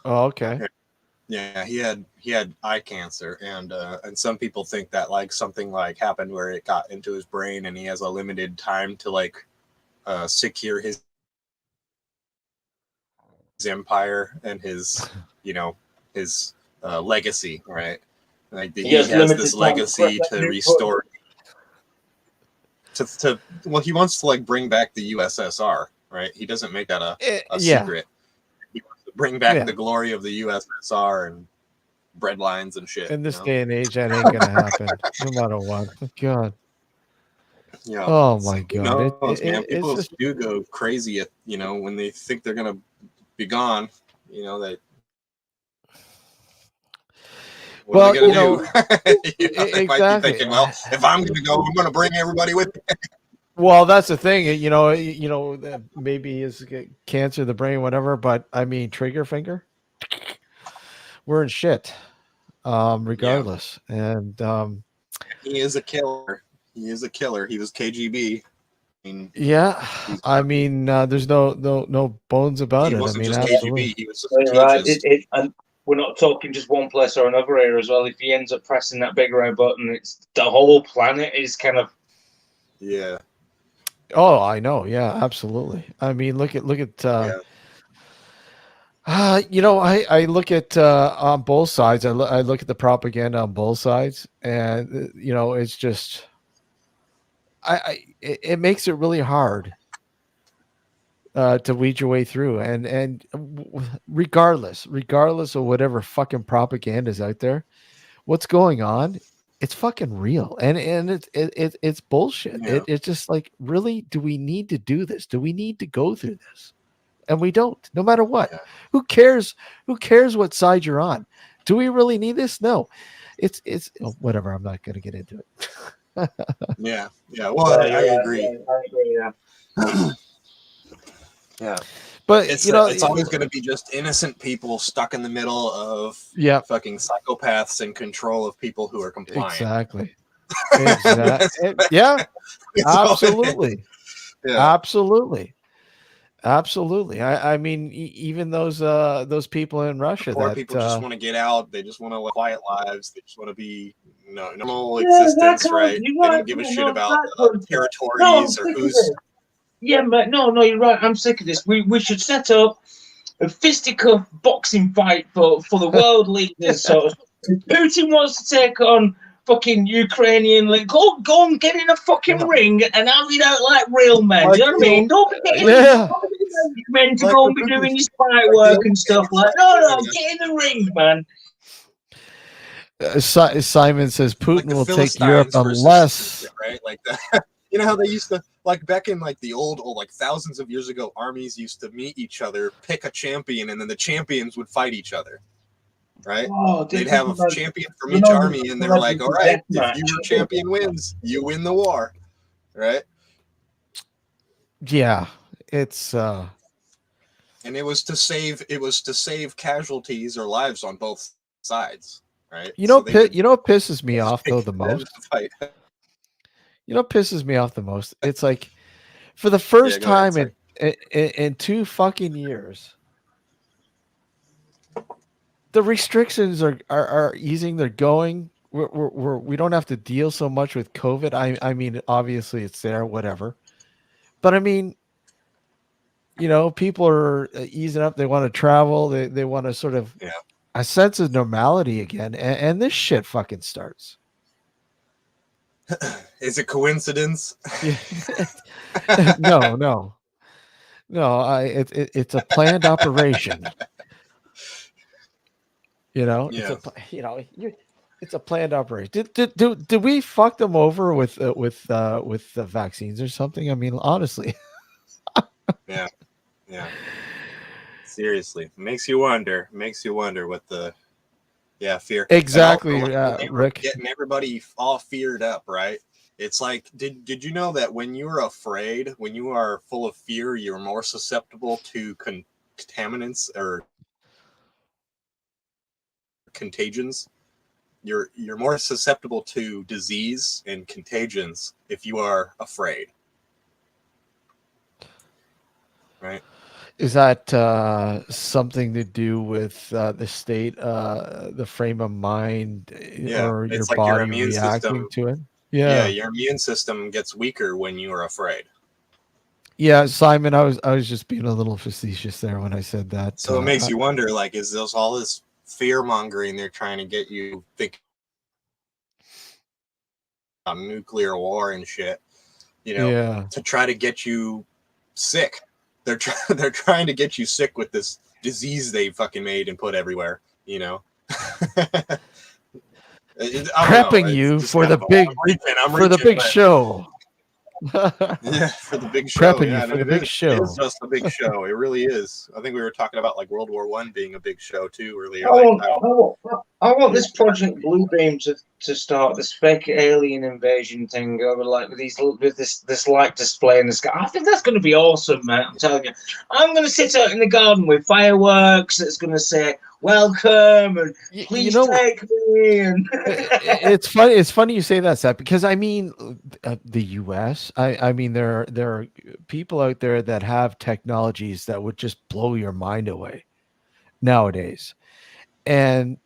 Oh, okay. Yeah, he had eye cancer, and some people think that like something like happened where it got into his brain, and he has a limited time to like secure his empire and his, his legacy, right? Like he has has this legacy to restore. He wants to like bring back the USSR, right? He doesn't make that a secret. He wants to bring back the glory of the USSR and bread lines and shit. In this day and age, that ain't gonna happen, no matter what. God. Yeah. Oh my God. Man. People do go crazy at when they think they're gonna be gone. They. What are they gonna do? They might be thinking, well, if I'm gonna go, I'm gonna bring everybody with me. Well, that's the thing, maybe is cancer of the brain, whatever. But I mean, trigger finger, we're in shit, regardless. Yeah. And he is a killer. He is a killer. He was KGB. I mean, there's no bones about it. He wasn't just absolutely. KGB. He was right. And we're not talking just one place or another here as well. If he ends up pressing that big red button, it's the whole planet is kind of. Yeah. Oh, I know. Yeah, absolutely. I mean, look at. I look at on both sides. I look at the propaganda on both sides, and it's just, it makes it really hard to weed your way through, and regardless of whatever fucking propaganda is out there, what's going on, it's fucking real, and it's bullshit. Yeah. It's just like, really, do we need to do this? Do we need to go through this? And we don't, no matter what. Yeah. Who cares what side you're on? Do we really need this? No. It's whatever. I'm not going to get into it. Yeah. Well, I agree. Yeah. Yeah. But it's always going to be just innocent people stuck in the middle of fucking psychopaths in control of people who are compliant. Exactly. Yeah. Absolutely. Yeah. Absolutely. I mean, even those people in Russia, poor people just want to get out. They just want to live quiet lives. They just want to be normal existence, right? They don't give a shit about territories or who's. Yeah, but no, you're right. I'm sick of this. We should set up a fisticuff boxing fight for the world leaders. So Putin wants to take on fucking Ukrainian, like go and get in a fucking ring and have it out like real men. Like, you know what I mean? Don't be getting men to go and be doing your spy work and stuff. Like, no, get in the ring, man. Simon says Putin will take Europe unless right, like that. You know how they used to, like back in like the old like thousands of years ago, armies used to meet each other, pick a champion, and then the champions would fight each other. Right? They'd have a champion from each army, and they're like, all right, if your champion wins, you win the war. Right? Yeah. It's and it was to save casualties or lives on both sides. Right? What pisses me off though the most? Pisses me off the most? It's like, for the first time in 2 fucking years, the restrictions are easing. They're going. We don't have to deal so much with COVID. I mean, obviously it's there, whatever. But I mean, people are easing up. They want to travel. They want to sort of a sense of normality again. And this shit fucking starts. Is it coincidence? No. It's a planned operation. It's a planned operation. Did we fuck them over with the vaccines or something? I mean, honestly. Yeah. Seriously, makes you wonder what the fear. Exactly, Rick. Getting everybody all feared up, right? It's like, did you know that when you're afraid, when you are full of fear, you're more susceptible to contaminants or contagions? You're more susceptible to disease and contagions if you are afraid. Right? Is that something to do with the state, the frame of mind, or your like body your immune reacting system, to it? Yeah, your immune system gets weaker when you are afraid. Yeah, Simon, I was just being a little facetious there when I said that. So it makes you wonder, like, is this all this fear mongering they're trying to get you thinking about nuclear war and shit, Yeah. to try to get you sick. They're trying to get you sick with this disease they fucking made and put everywhere, Prepping you for the big show. Yeah, for the big show. Prepping Yeah, you for and the big show. It is just a big show. It really is. I think we were talking about like World War I being a big show too earlier. I want this Project Bluebeam to start this fake alien invasion thing over like with this light display in the sky. I think that's going to be awesome, man. I'm telling you. I'm going to sit out in the garden with fireworks. It's going to say welcome and please take me. And it's funny. It's funny you say that, Seth, because I mean, the U.S. I mean, there are people out there that have technologies that would just blow your mind away nowadays. And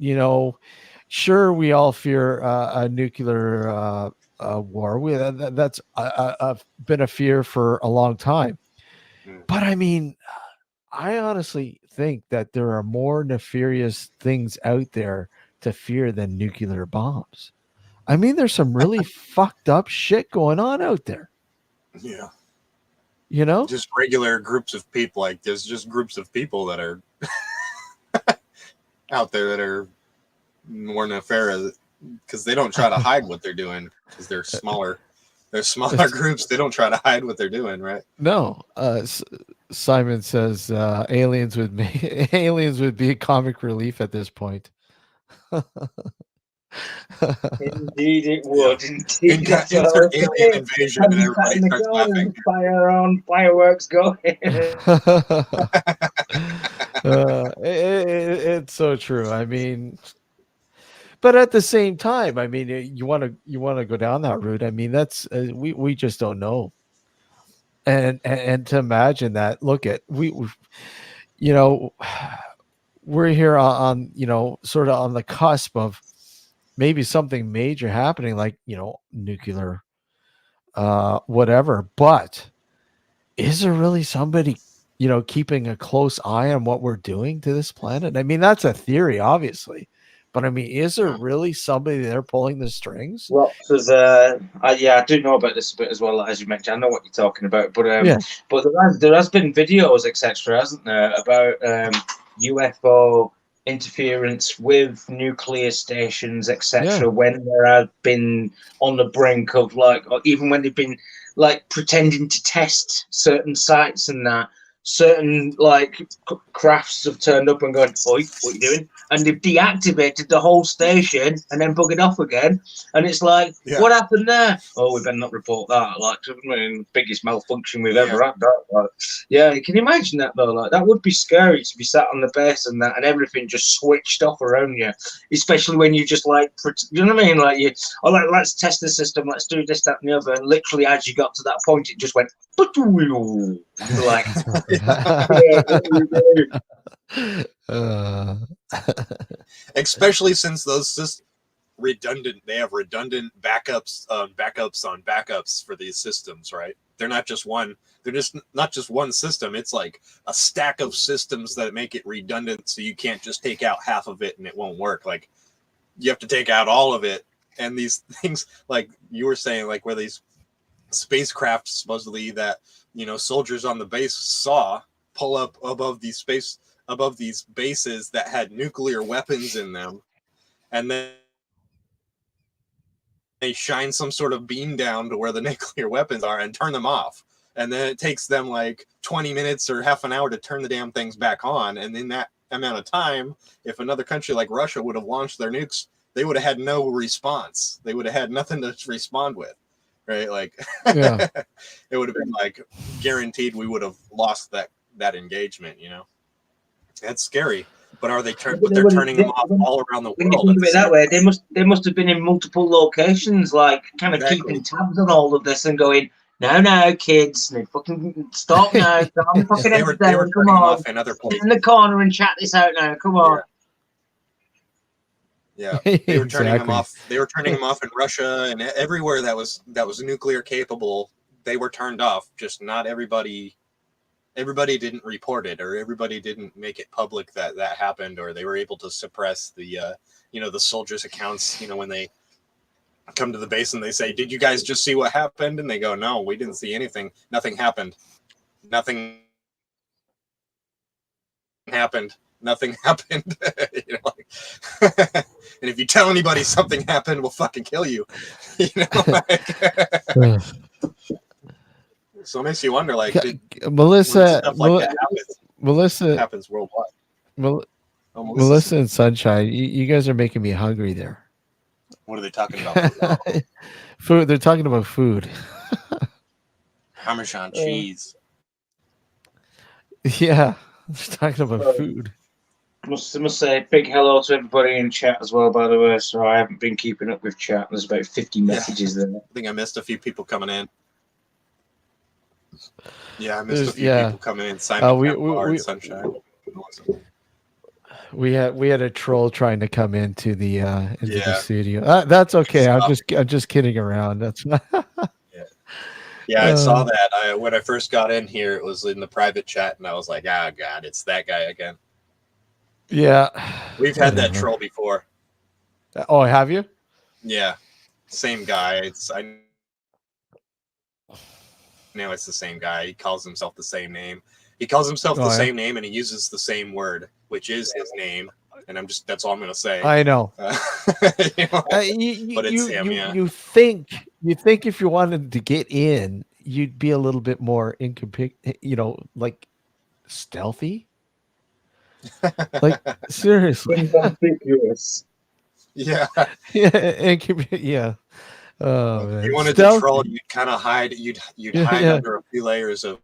sure, we all fear a nuclear war. That's been a fear for a long time. But I mean, I honestly think that there are more nefarious things out there to fear than nuclear bombs. I mean, there's some really fucked up shit going on out there. Yeah. Just regular groups of people. Like, there's just groups of people that are out there that are more nefarious because they don't try to hide what they're doing because they're smaller. They're smaller groups. They don't try to hide what they're doing, right? No. Simon says aliens would be comic relief at this point. Indeed, it would. Indeed, insert alien invasion, and everybody starts laughing. Fire on, fireworks going. It's so true. I mean, but at the same time, I mean, you want to go down that route. I mean, that's we just don't know. And to imagine that, look at we're here on sort of on the cusp of maybe something major happening, like nuclear, whatever. But is there really somebody keeping a close eye on what we're doing to this planet? I mean, that's a theory, obviously. But I mean, is there really somebody there pulling the strings? Well, there's I do know about this a bit as well, as you mentioned. I know what you're talking about, but but there has been videos, etc., hasn't there, about UFO interference with nuclear stations, etc., when there have been on the brink of or even when they've been pretending to test certain sites and that. Certain crafts have turned up and gone, "Oi, what are you doing?" And they've deactivated the whole station and then buggered off again. And it's like, what happened there? Oh, we better not report that. Biggest malfunction we've ever had. Can you imagine that though? That would be scary to be sat on the base and that, and everything just switched off around you. Especially when you just you know what I mean? Let's test the system. Let's do this, that, and the other. And literally, as you got to that point, it just went. Especially since those systems they have redundant backups on backups for these systems, right? They're not just one. They're just not just one system. It's like a stack of systems that make it redundant, so you can't just take out half of it and it won't work. Like, you have to take out all of it. And these things, like you were saying, like where these spacecraft supposedly that soldiers on the base saw pull up above these bases that had nuclear weapons in them, and then they shine some sort of beam down to where the nuclear weapons are and turn them off, and then it takes them like 20 minutes or half an hour to turn the damn things back on. And in that amount of time, if another country like Russia would have launched their nukes, they would have had no response. They would have had nothing to respond with. Right, it would have been guaranteed we would have lost that engagement. That's scary. But are they they're turning them off all around the world? When you think of it that way, they must have been in multiple locations, kind of keeping tabs on all of this and going, no, kids, no, fucking stop now. They were turning them off in other places. Sit in the corner and chat this out now. Come on. Yeah, they were turning them off. They were turning them off in Russia and everywhere that was nuclear capable. they were turned off. Just not everybody didn't report it, or everybody didn't make it public that happened, or they were able to suppress the the soldiers' accounts. When they come to the base and they say, "Did you guys just see what happened?" And they go, "No, we didn't see anything. Nothing happened. Nothing happened. Nothing happened." And if you tell anybody something happened, we'll fucking kill you. So it makes you wonder, like, Melissa, stuff like that happens worldwide. Melissa and Sunshine, you guys are making me hungry there. What are they talking about? Food. They're talking about food. Parmesan cheese. Yeah, they're talking about food. Must say big hello to everybody in chat as well, by the way. So I haven't been keeping up with chat. There's about 50 messages there. I think I missed a few people coming in. Yeah, I missed a few people coming in. Simon, Sunshine. We had a troll trying to come into the studio. That's okay. I'm just kidding around. That's not. I saw that. When I first got in here, it was in the private chat, and I was like, "Ah, God, it's that guy again." Yeah, we've had that troll before. Oh, have you? Yeah, same guy. I know it's the same guy. He calls himself the same name. He calls himself the same name, and he uses the same word, which is his name. And that's all I'm going to say. I know. But it's him, yeah. You think if you wanted to get in, you'd be a little bit more like stealthy. Like seriously. Inconspicuous. Yeah. Yeah. Oh, man. If you wanted to troll, you'd kind of hide. You'd hide under a few layers of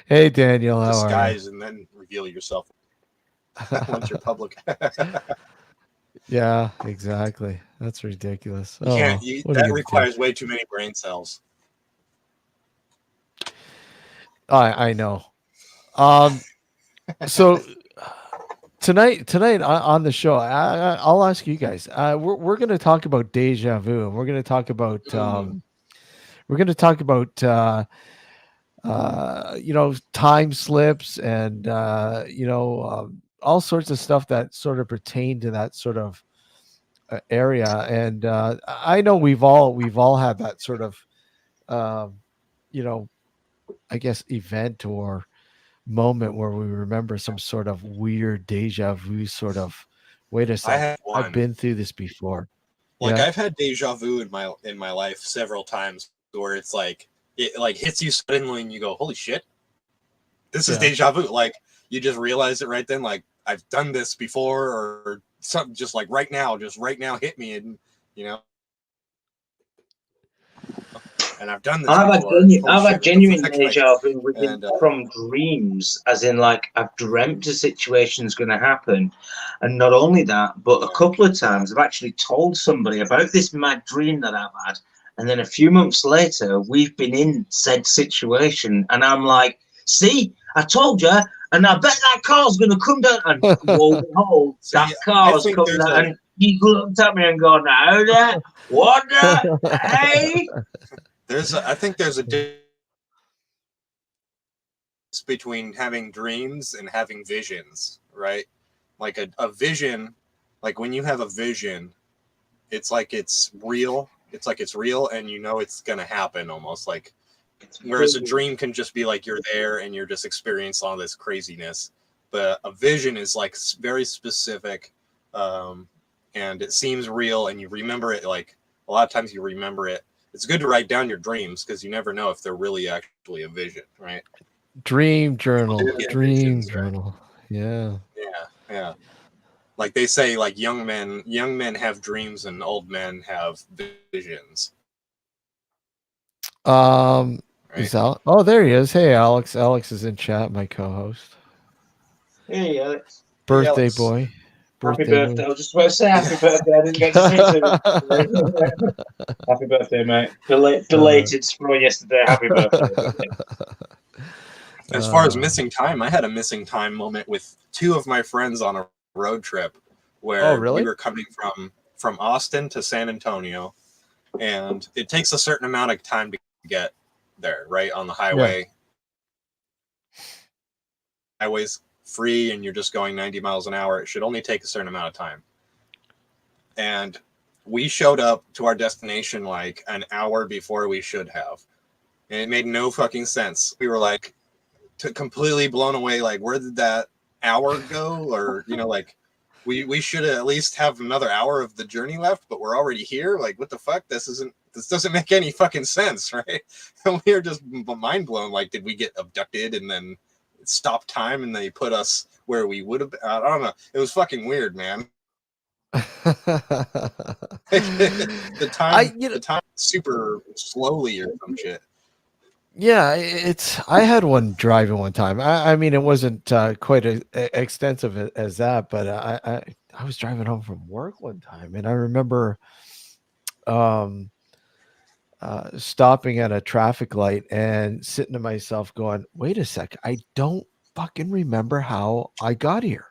Hey Daniel, how disguise, are you? And then reveal yourself once you're public. Yeah, exactly. That's ridiculous. That requires way too many brain cells. I know. So tonight on the show, I'll ask you guys. We're going to talk about deja vu. We're going to talk about time slips and all sorts of stuff that sort of pertain to that sort of area. And I know we've all had that sort of I guess event or moment where we remember some sort of weird deja vu sort of, wait a second, I've been through this before. Like I've had deja vu in my life several times where it's like it like hits you suddenly and you go, holy shit, this is deja vu. Like you just realize it right then, like I've done this before, or something just like right now hit me, and and I've done this before. I've had genuine deja vu from dreams, as in like I've dreamt a situation's going to happen, and not only that, but a couple of times I've actually told somebody about this mad dream that I've had, and then a few months later we've been in said situation, and I'm like, see, I told you, and I bet that car's going to come down, and lo and behold, that car's come down, and he looked at me and gone, "Now, what the hey?" I think there's a difference between having dreams and having visions, right? Like a vision, like when you have a vision, it's like it's real. It's like it's real, and it's gonna happen almost like. Whereas a dream can just be like you're there and you're just experiencing all this craziness. But a vision is like very specific, and it seems real, and you remember it. Like a lot of times you remember it. It's good to write down your dreams because you never know if they're really actually a vision, right? Dream journal. Visions, journal. Right? Yeah. Like they say, like young men have dreams and old men have visions. Right. Is Alex? Oh, there he is. Hey, Alex. Alex is in chat, my co-host. Hey, Alex. Birthday boy. Happy birthday. I was just about to say happy birthday. I didn't get to say it. Happy birthday, mate. Belated for yesterday. Happy birthday. As far as missing time, I had a missing time moment with two of my friends on a road trip where we were coming from Austin to San Antonio, and it takes a certain amount of time to get there, right? On the highway. Yeah. Highway's free and you're just going 90 miles an hour. It should only take a certain amount of time. And we showed up to our destination like an hour before we should have. And it made no fucking sense. We were like completely blown away. Like, where did that hour go? Or, you know, like we should at least have another hour of the journey left, but we're already here. Like, what the fuck? This doesn't make any fucking sense, right? And we were just mind blown. Like, did we get abducted and then stop time and they put us where we would have? I don't know. It was fucking weird, man. the time super slowly or some shit. Yeah, I had one driving one time. I mean, it wasn't quite as extensive as that, but I was driving home from work one time, and I remember stopping at a traffic light and sitting to myself going, wait a sec, I don't fucking remember how I got here.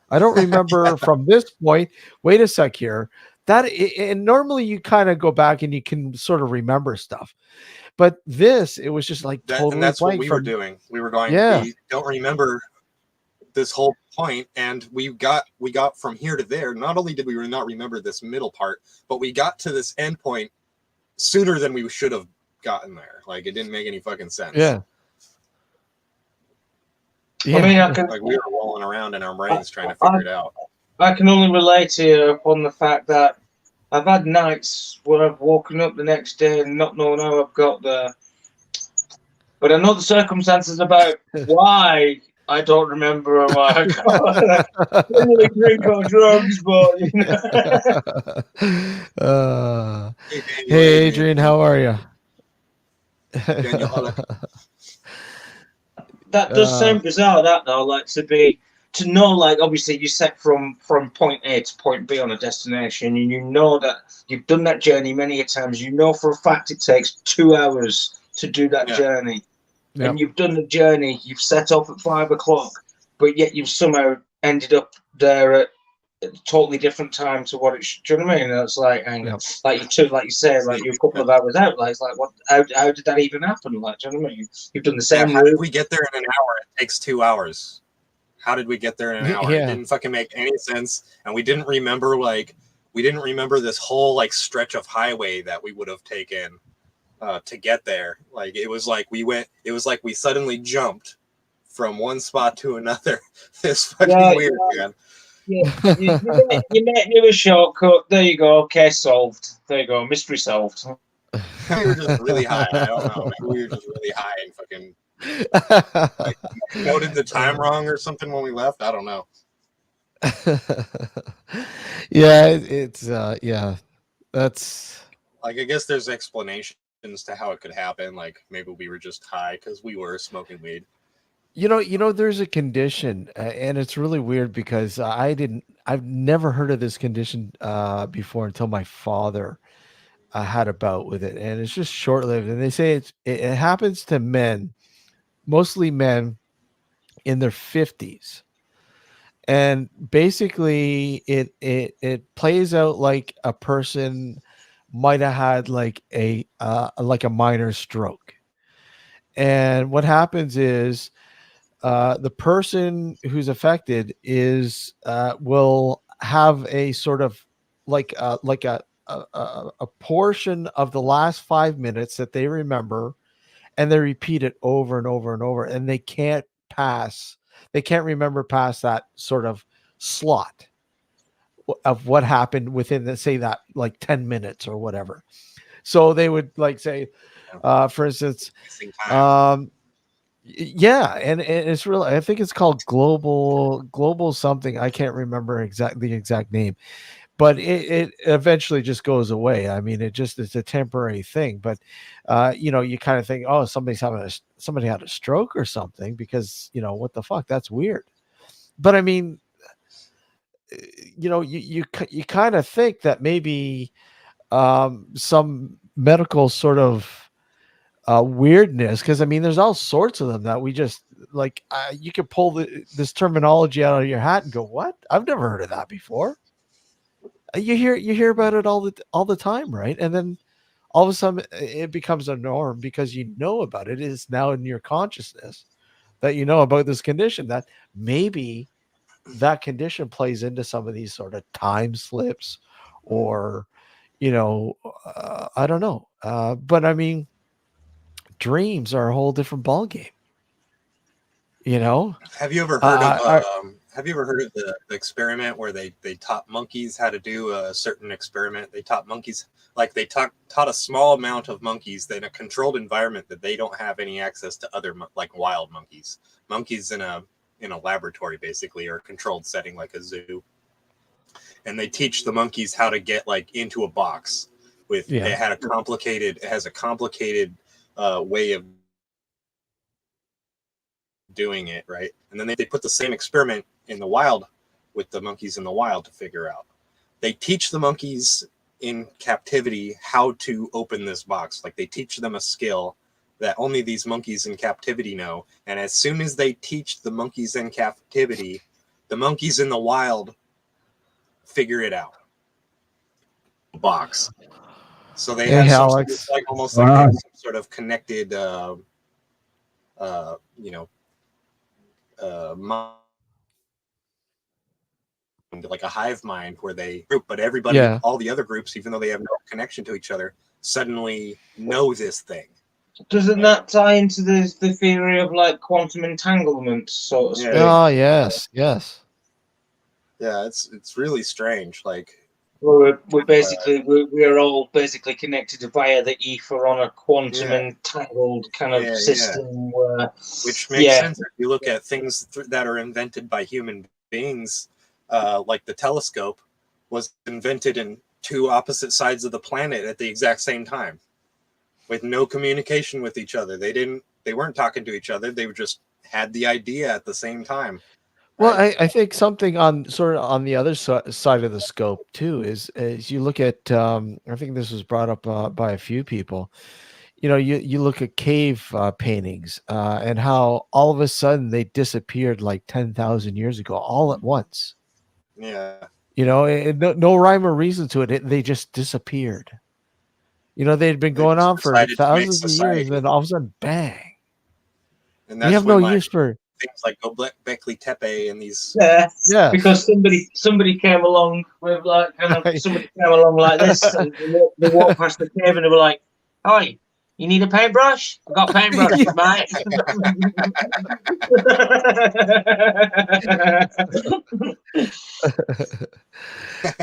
I don't remember from this point. Wait a sec here. And normally you kind of go back and you can sort of remember stuff. But it was just like totally and that's blank what we were doing. We were going, yeah. We don't remember this whole point, and we got from here to there. Not only did we not remember this middle part, but we got to this end point sooner than we should have gotten there. Like, it didn't make any fucking sense. Yeah. I mean, like we were rolling around in our brains trying to figure it out. I can only relate to you upon the fact that I've had nights where I've woken up the next day and not knowing how I've got there. But I know the circumstances about why I don't remember how I got there. I didn't really drink or drugs, but you know. Hey, Adrian, how are you? That does sound bizarre, that though, like to know, like, obviously you set from point A to point B on a destination, and you know that you've done that journey many a times. You know for a fact it takes 2 hours to do that journey. Yep. And you've done the journey, you've set off at 5 o'clock, but yet you've somehow ended up there at a totally different time to what it should. Do you know what I mean? It's like, like you say, like you're a couple of hours out. Like, it's like, what? How did that even happen? Like, do you know what I mean? You've done the same. How did we get there in an hour? It takes 2 hours. How did we get there in an hour? Yeah. It didn't fucking make any sense, and we didn't remember this whole like stretch of highway that we would have taken to get there. Like, it was like we suddenly jumped from one spot to another. It's fucking weird, man. Yeah, you knew a shortcut. There you go. Okay, solved. There you go. Mystery solved. We were just really high. I don't know. Maybe we were just really high and fucking like noted the time wrong or something when we left. I don't know. Yeah, it's that's like, I guess there's explanations to how it could happen. Like, maybe we were just high because we were smoking weed. You know, there's a condition, and it's really weird because I've never heard of this condition before until my father had a bout with it, and it's just short-lived. And they say it happens to men, mostly men in their 50s, and basically it plays out like a person might have had like a minor stroke. And what happens is the person who's affected will have a sort of like a portion of the last 5 minutes that they remember, and they repeat it over and over and over, and they can't remember past that sort of slot of what happened within that like 10 minutes or whatever. So they would like say, for instance, yeah, and it's really, I think it's called global something. I can't remember the exact name, but it eventually just goes away. I mean, it's a temporary thing, but you kind of think, oh, somebody had a stroke or something, because what the fuck, that's weird. But I mean, you kind of think that maybe some medical sort of weirdness, because I mean, there's all sorts of them that we just like. You could pull this terminology out of your hat and go, "What? I've never heard of that before." You hear about it all the time, right? And then all of a sudden it becomes a norm because you know about it. It is now in your consciousness that you know about this condition, that maybe that condition plays into some of these sort of time slips or, I don't know. But I mean, dreams are a whole different ballgame, you know? Have you ever heard of I, the experiment where they taught monkeys how to do a certain experiment? They taught monkeys, like they taught a small amount of monkeys in a controlled environment that they don't have any access to other like wild monkeys. Monkeys in a laboratory basically, or a controlled setting like a zoo. And they teach the monkeys how to get like into a box with it has a complicated way of doing it, right? And then they put the same experiment in the wild with the monkeys in the wild to figure out. They teach the monkeys in captivity how to open this box. Like they teach them a skill that only these monkeys in captivity know. And as soon as they teach the monkeys in captivity, the monkeys in the wild figure it out. Box. So they have some sort of, like almost like they have some sort of connected like a hive mind where they group, but everybody, all the other groups, even though they have no connection to each other, suddenly know this thing. Doesn't that tie into the theory of like quantum entanglement, sort of? Oh yes. Yeah, it's really strange. Like we're basically we are all basically connected via the ether on a quantum entangled kind of system. Which makes sense if you look at things that are invented by human beings, like the telescope was invented in two opposite sides of the planet at the exact same time, with no communication with each other. They weren't talking to each other. They were just had the idea at the same time. Well, I think something on the other side of the scope too is you look at, I think this was brought up by a few people. You look at cave paintings and how all of a sudden they disappeared like 10,000 years ago, all at once. Yeah. No rhyme or reason to it. They just disappeared. They'd been going on for thousands of years, and then all of a sudden, bang. And that's we have no use for things like Göbekli Tepe and these. Yeah, because somebody came along with like somebody came along like this, and they walked past the cave, and they were like, "Hi, you need a paintbrush? I've got a paintbrush, mate."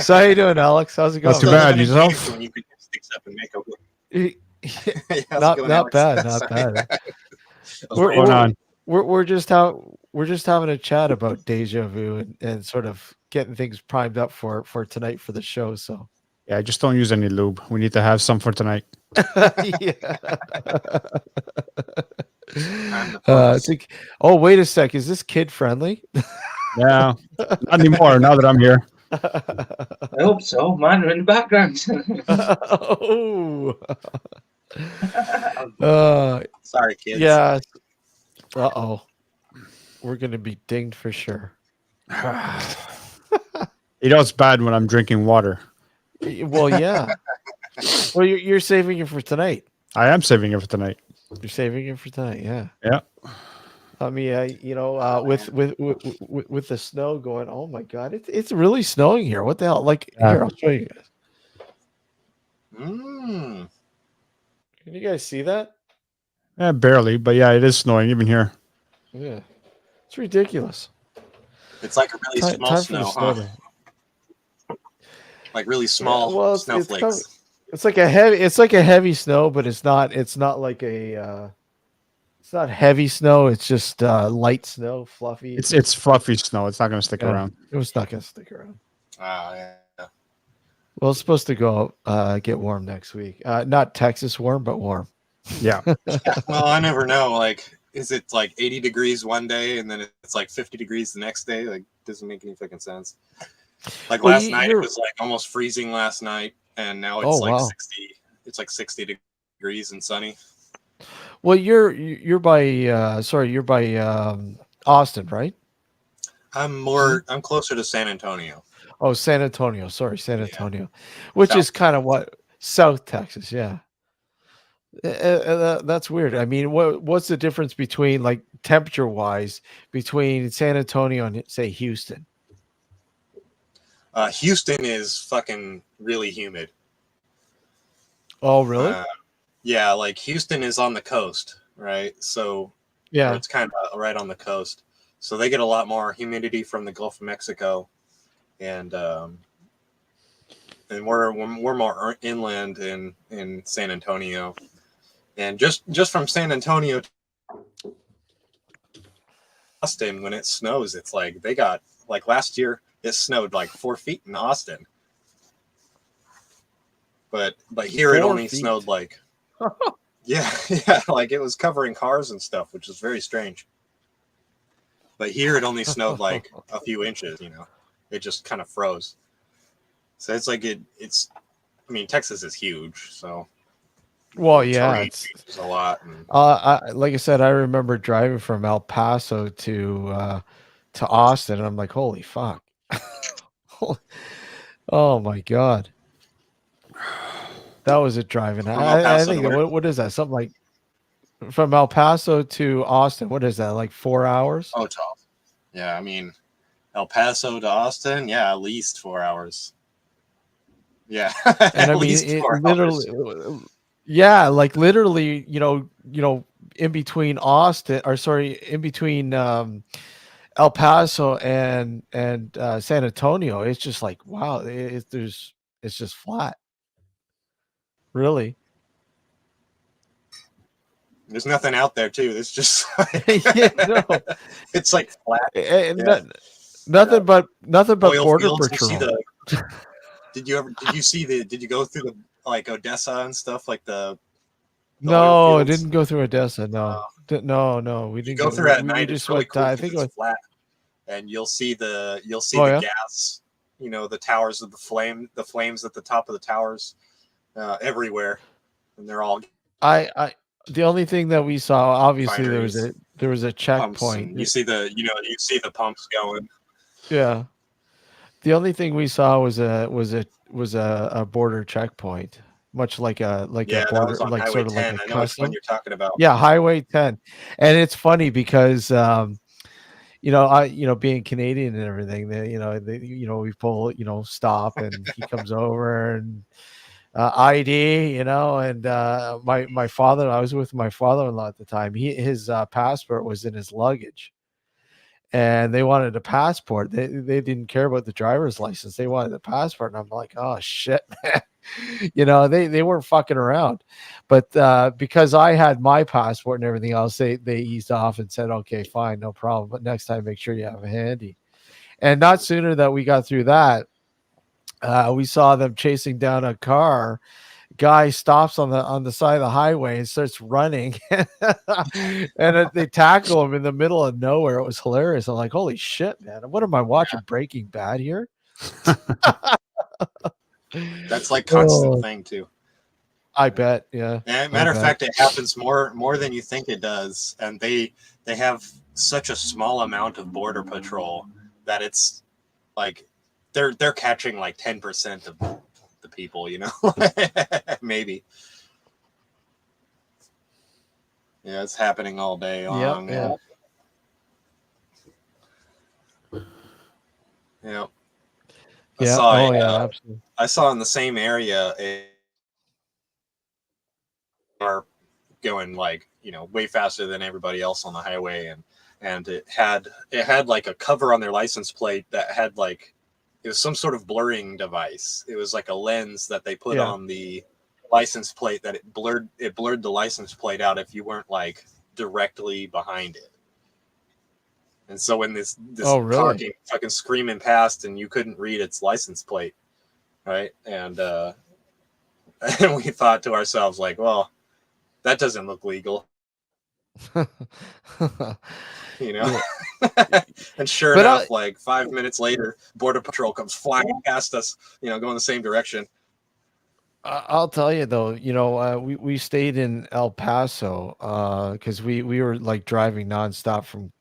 So how you doing, Alex? How's it going? Not too bad. Yourself? When you could sticks up and make a not bad. What's going on? We're just having a chat about deja vu and sort of getting things primed up for tonight for the show. So yeah, just don't use any lube. We need to have some for tonight. It's like, oh, wait a sec. Is this kid friendly? Yeah, not anymore. Now that I'm here. I hope so. Mine are in the background. Sorry, kids. Yeah. Uh-oh. We're going to be dinged for sure. It's bad when I'm drinking water. Well, yeah. Well, you're saving it for tonight. I am saving it for tonight. You're saving it for tonight, yeah. Yeah. I mean, with the snow going, oh my God, it's really snowing here. What the hell? Like, here, I'll show you guys. Can you guys see that? Yeah, barely, but yeah, it is snowing even here. Yeah, it's ridiculous. It's like a really small snow, huh? Like really small snowflakes. It's like a heavy snow, but it's not like a. It's not heavy snow. It's just light snow, fluffy. It's fluffy snow. It's not going to stick around. It was not going to stick around. Yeah. Well, it's supposed to go get warm next week. Not Texas warm, but warm. Yeah. Well, I never know. Like, is it like 80 degrees one day and then it's like 50 degrees the next day? Like, doesn't make any fucking sense. Like last night, it was like almost freezing last night, and now it's 60. It's like 60 degrees and sunny. Well, you're by Austin, right? I'm closer to San Antonio. Oh, San Antonio. Sorry, San Antonio, which is kind of what South Texas. Yeah. That's weird. I mean, what's the difference between like temperature wise between San Antonio and say Houston? Houston is fucking really humid. Oh, really? Yeah, like Houston is on the coast, right? So, or Yeah. it's kind of right on the coast. So they get a lot more humidity from the Gulf of Mexico, and we're more inland in San Antonio, and just from San Antonio to Austin, when it snows, it's like they got like last year it snowed like 4 feet in Austin, but here it 4 only feet. snowed like yeah, like it was covering cars and stuff, which is very strange. But here it only snowed like a few inches, you know. It just kind of froze. So it's like it's I mean, Texas is huge, so Well, the yeah, terrain it's changes a lot. And like I said, I remember driving from El Paso to Austin, and I'm like, holy fuck. Oh my god. That was it driving. from El I Paso to think where? what is that? Something like from El Paso to Austin. What is that? Like 4 hours? Oh, tough. Yeah, I mean, El Paso to Austin, yeah, at least 4 hours. Yeah, And I at mean, least it 4 hours. literally, yeah, like literally, in between Austin, or sorry, in between El Paso and San Antonio, it's just like wow, it's just flat, really. There's nothing out there too. It's just Yeah, no, it's like flat. and Yeah, nothing but oil border fields. You see patrol. did you see did you go through the like Odessa and stuff, like the oil No, it fields? didn't go through Odessa. Uh, No, no, we you didn't go go. through at We night, it's just really went. cool I because think it it's was. flat, and you'll see Oh the yeah. gas, you know, the towers of the flames at the top of the towers, everywhere, and they're all I the only thing that we saw, obviously, refineries, there was a pumps, checkpoint. and you see the pumps going. Yeah, the only thing we saw was a border checkpoint, much like a Yeah, that border, was on like Highway sort of like 10. a I know which one custom. you're talking about. Yeah, Highway 10, and it's funny because being Canadian and everything, we pull, stop, and he comes over and ID, and my father. I was with my father-in-law at the time. His passport was in his luggage, and they wanted a passport. They didn't care about the driver's license. They wanted the passport, and I'm like, oh shit, man. They weren't fucking around. But because I had my passport and everything else, they eased off and said, okay, fine, no problem. But next time, make sure you have a handy. And not sooner that we got through that, we saw them chasing down a car. Guy stops on the side of the highway and starts running, and they tackle him in the middle of nowhere. It was hilarious. I'm like, holy shit, man! What am I watching? Breaking Bad here? That's like constant Oh, thing too. I bet. Yeah, And I matter of bet. fact, it happens more than you think it does, and they have such a small amount of border patrol that it's like they're catching like 10% of the people, you know, maybe. Yeah, it's happening all day Yep. long. Yeah. Yeah. Yeah. Oh, yeah. Absolutely. I saw in the same area a car going like, you know, way faster than everybody else on the highway, and it had like a cover on their license plate that had like it was some sort of blurring device. It was like a lens that they put Yeah. on the license plate that it blurred the license plate out if you weren't like directly behind it. And so when this Oh, car really? came fucking screaming past and you couldn't read its license plate, right? And and we thought to ourselves like, well, that doesn't look legal, you know. And sure But enough, like 5 minutes later, border patrol comes flying past us, you know, going the same direction. I'll tell you though, we stayed in El Paso because we were like driving nonstop from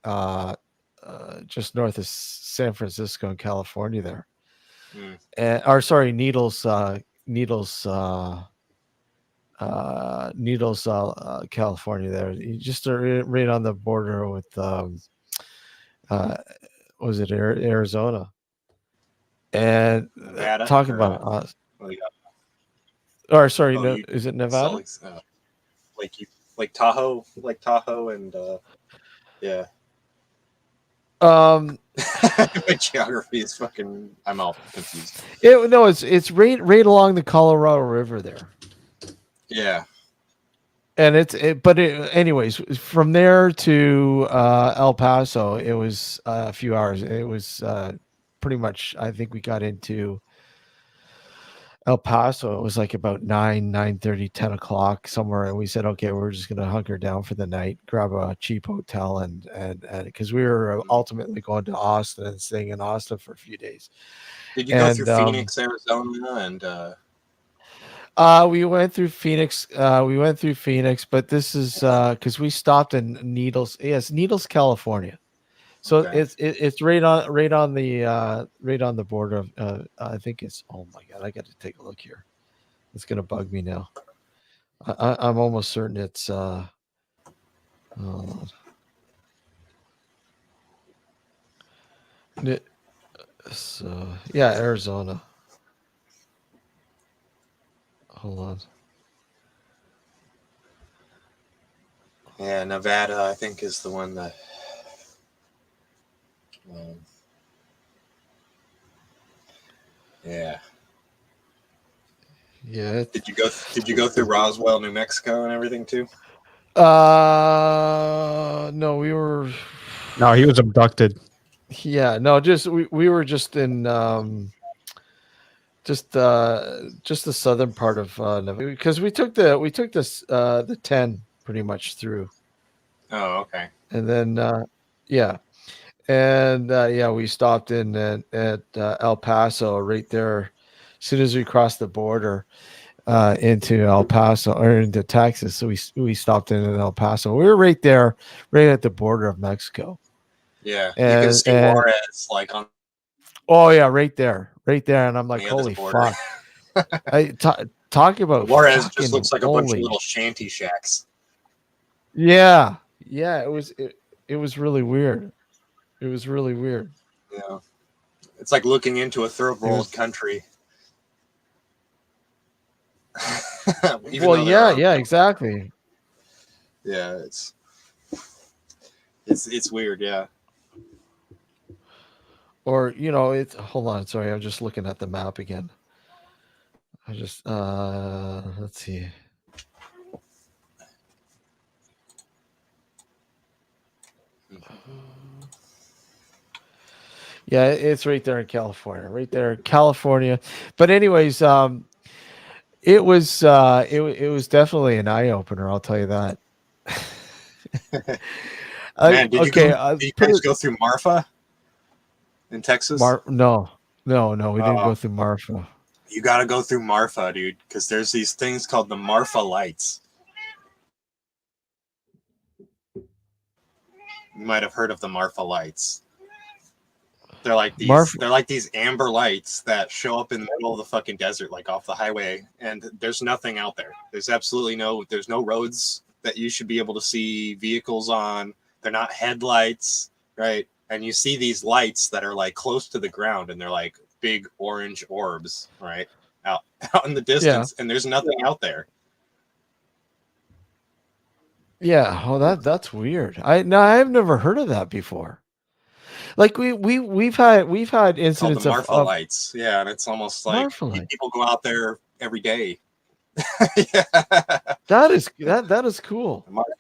just north of San Francisco in California there. Mm. Or sorry, Needles, Needles, California. There, you just right on the border with was it Arizona? And Nevada, talk or about what do you or sorry, oh, no, you is it Salt Nevada? Lake, Lake Tahoe, and yeah. My geography is fucking. I'm all confused. No, it's right along the Colorado River there. Yeah. And anyways, from there to El Paso, it was a few hours. It was pretty much, I think we got into El Paso. It was like about 9:30, 10 o'clock somewhere. And we said, okay, we're just going to hunker down for the night, grab a cheap hotel. And because we were ultimately going to Austin and staying in Austin for a few days. Did you go through Phoenix, Arizona, and we went through Phoenix. But this is because we stopped in Needles. Yes, Needles, California. So okay. it's right on the border of. I think it's. Oh my god! I got to take a look here. It's gonna bug me now. I'm almost certain it's. Hold on. So yeah, Arizona. Hold on. Yeah, Nevada, I think, is the one that. Yeah. Yeah. Did you go through Roswell, New Mexico, and everything too? No, we were. No, he was abducted. Yeah, no, just we were just in just the southern part of Nevada because we took this the 10 pretty much through. Oh, okay. And then yeah. And yeah, we stopped in at El Paso right there as soon as we crossed the border into El Paso or into Texas. So we stopped in El Paso. We were right there, right at the border of Mexico. Yeah, you can see Juarez like on. Oh yeah, right there. And I'm like, holy fuck! Talk about Juarez just looks like a bunch of little shanty shacks. Yeah. It was really weird. It was really weird. Yeah, it's like looking into a third world country. Well, yeah, exactly. Yeah, it's weird, yeah. Or it's hold on, sorry, I'm just looking at the map again. I just let's see. Yeah, it's right there in California. Right there, California. But anyways, it was definitely an eye opener. I'll tell you that. Man, did you guys go through Marfa in Texas? No, we didn't go through Marfa. You got to go through Marfa, dude, because there's these things called the Marfa lights. You might have heard of the Marfa lights. They're like these amber lights that show up in the middle of the fucking desert, like off the highway, and there's nothing out there. There's no roads that you should be able to see vehicles on. They're not headlights, right? And you see these lights that are like close to the ground, and they're like big orange orbs, right? Out in the distance, and there's nothing out there. Yeah, oh, that's weird. I've never heard of that before. Like we've had incidents of Marfa lights, yeah, and it's almost like people go out there every day. Yeah. That is cool. Marfa.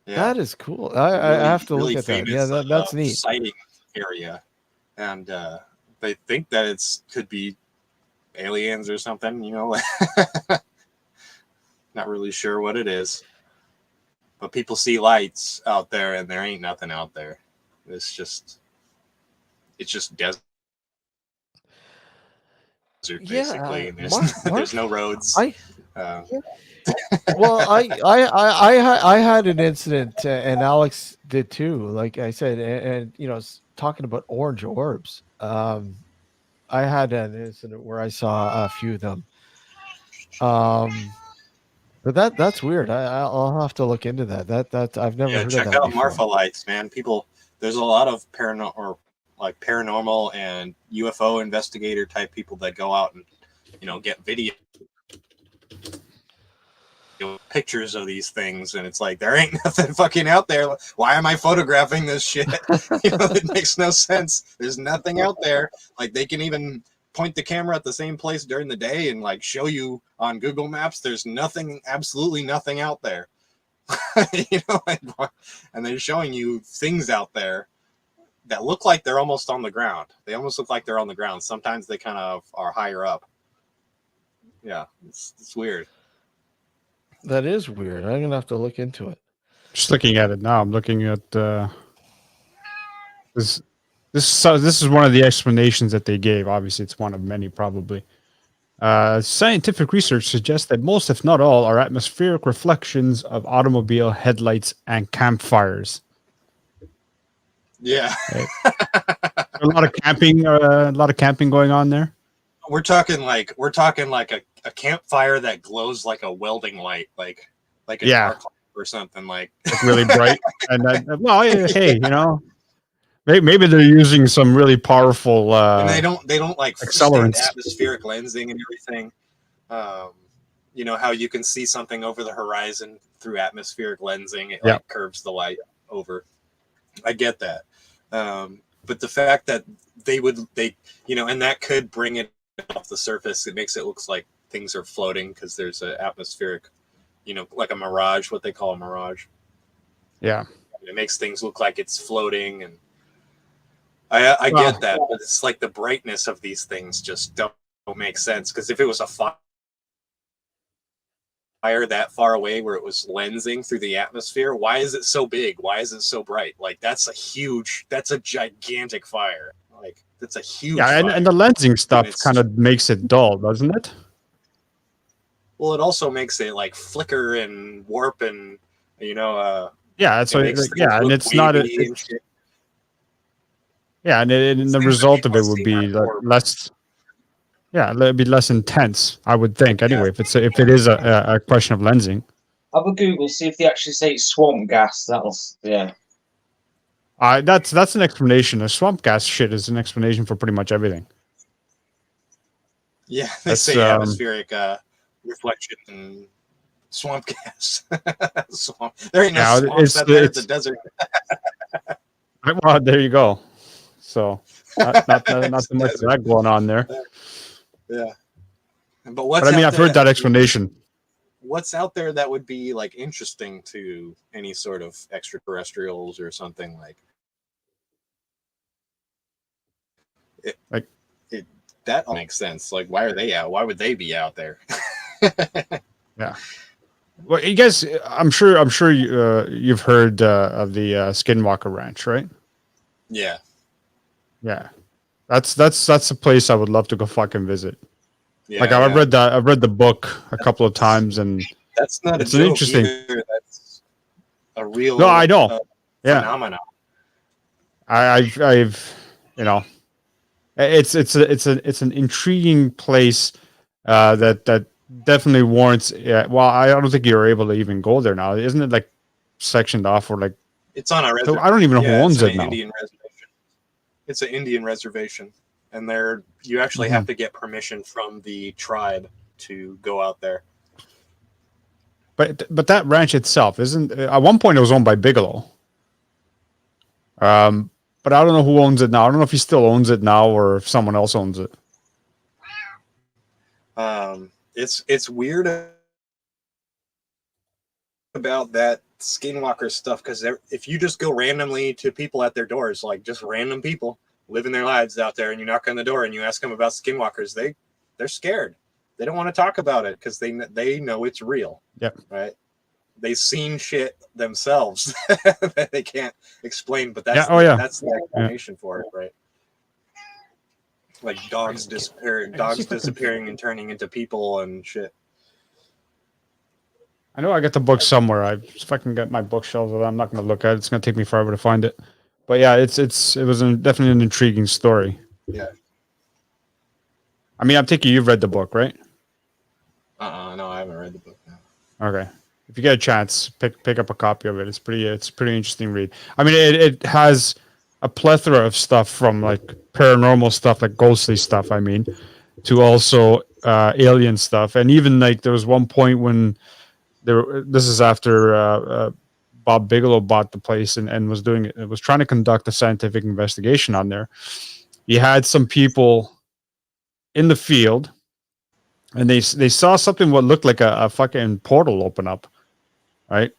Yeah. That is cool. I have to look at that. Yeah, that's neat. Sighting area, and they think that could be aliens or something. Not really sure what it is. But people see lights out there, and there ain't nothing out there. It's just desert, basically. There's no roads. Well, I had an incident, and Alex did too. Like I said, and talking about orange orbs. I had an incident where I saw a few of them, But that's weird. I'll have to look into that. That I've never heard of check that out before. Marfa lights, man. People, there's a lot of paranormal and UFO investigator type people that go out and get video pictures of these things, and it's like there ain't nothing fucking out there. Why am I photographing this shit? It makes no sense. There's nothing out there. Like they can even point the camera at the same place during the day and like show you on Google Maps there's nothing, absolutely nothing out there. And they're showing you things out there that look like they're almost on the ground. They almost look like they're on the ground. Sometimes they kind of are higher up. Yeah, it's weird. That is weird. I'm gonna have to look into it. Just looking at it now. I'm looking at this. This is one of the explanations that they gave. Obviously, it's one of many, probably. Scientific research suggests that most, if not all, are atmospheric reflections of automobile headlights and campfires. Yeah, right. A lot of camping. A lot of camping going on there. We're talking like a campfire that glows like a welding light, like a dark light or something like really bright. And hey, maybe they're using some really powerful. And they don't like accelerants, atmospheric lensing and everything. How you can see something over the horizon through atmospheric lensing. It like curves the light over. I get that, but the fact that and that could bring it off the surface. It makes it look like things are floating because there's an atmospheric, like a mirage, what they call a mirage. Yeah. It makes things look like it's floating. And I get that, but it's like the brightness of these things just don't make sense. Because if it was a fire that far away where it was lensing through the atmosphere, why is it so big? Why is it so bright? Like that's a gigantic fire. Like that's a huge fire. And the lensing stuff kind of makes it dull, doesn't it? Well, it also makes it like flicker and warp and that's what. And it's not and the result of it would be less. Yeah, it'd be less intense, I would think. Anyway, if it is a question of lensing. Have a Google, see if they actually say it's swamp gas. That's an explanation. The swamp gas shit is an explanation for pretty much everything. Yeah, they say atmospheric reflection and swamp gas. Swamp. There ain't no swamps out there. It's a desert. Well, there you go. So not so much of that going on there. Yeah, but I've heard that explanation. What's out there that would be like interesting to any sort of extraterrestrials or something like? That all makes sense. Like, why are they out? Why would they be out there? Yeah. Well, you guys, I'm sure you've heard of the Skinwalker Ranch, right? Yeah. Yeah. That's a place I would love to go fucking visit. Yeah, like I've read the book a couple of times, and that's not it's an interesting. Either. That's a real. No, I know. Phenomenon. I've it's an intriguing place that definitely warrants. Well, I don't think you're able to even go there now, isn't it? Like sectioned off or like it's on a reservation. So I don't even know who owns it now. Indian reservation. It's an Indian reservation, and you actually have to get permission from the tribe to go out there. But that ranch itself isn't. At one point, it was owned by Bigelow. But I don't know who owns it now. I don't know if he still owns it now or if someone else owns it. It's weird about that Skinwalker stuff because if you just go randomly to people at their doors, like just random people living their lives out there, and you knock on the door and you ask them about Skinwalkers, they're scared. They don't want to talk about it because they know it's real. Yep. Right. They've seen shit themselves that they can't explain, but that's the explanation for it, right? Like dogs disappearing and turning into people and shit. I know I got the book somewhere. If I can get my bookshelves, I'm not going to look at it. It's going to take me forever to find it. But yeah, it was definitely an intriguing story. Yeah. I mean, I'm thinking you've read the book, right? read the book now. Okay. If you get a chance, pick up a copy of it. It's a pretty interesting read. I mean, it has a plethora of stuff from like paranormal stuff, like ghostly stuff. I mean, to also alien stuff, and even like there was one point when this is after Bob Bigelow bought the place and was trying to conduct a scientific investigation on there. He had some people in the field, and they saw something what looked like a fucking portal open up, right?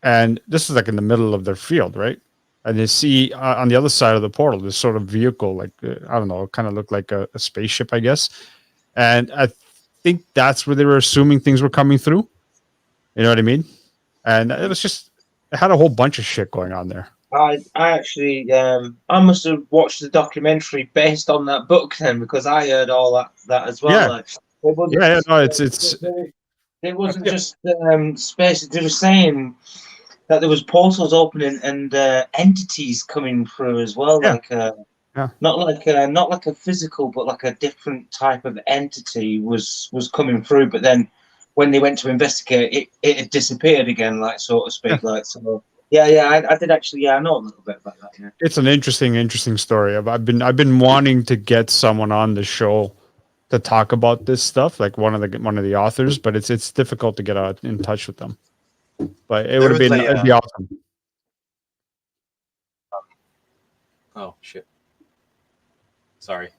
And this is like in the middle of their field, right? And they see on the other side of the portal this sort of vehicle, like I don't know, it kind of looked like a spaceship, I guess. And I think that's where they were assuming things were coming through. You know what I mean? And it was just, it had a whole bunch of shit going on there. I actually I must have watched the documentary based on that book then, because I heard all that as well. Yeah. Like, it wasn't it wasn't just space. They were saying that there was portals opening and entities coming through as well. Yeah. Like not like a physical, but like a different type of entity was coming through. But then when they went to investigate, it had disappeared again, like, so to speak. Yeah. Like, so I did actually. Yeah, I know a little bit about that. Yeah. It's an interesting story. I've been wanting to get someone on the show to talk about this stuff, like one of the authors, but it's difficult to get in touch with them. But it'd be awesome. Oh shit! Sorry,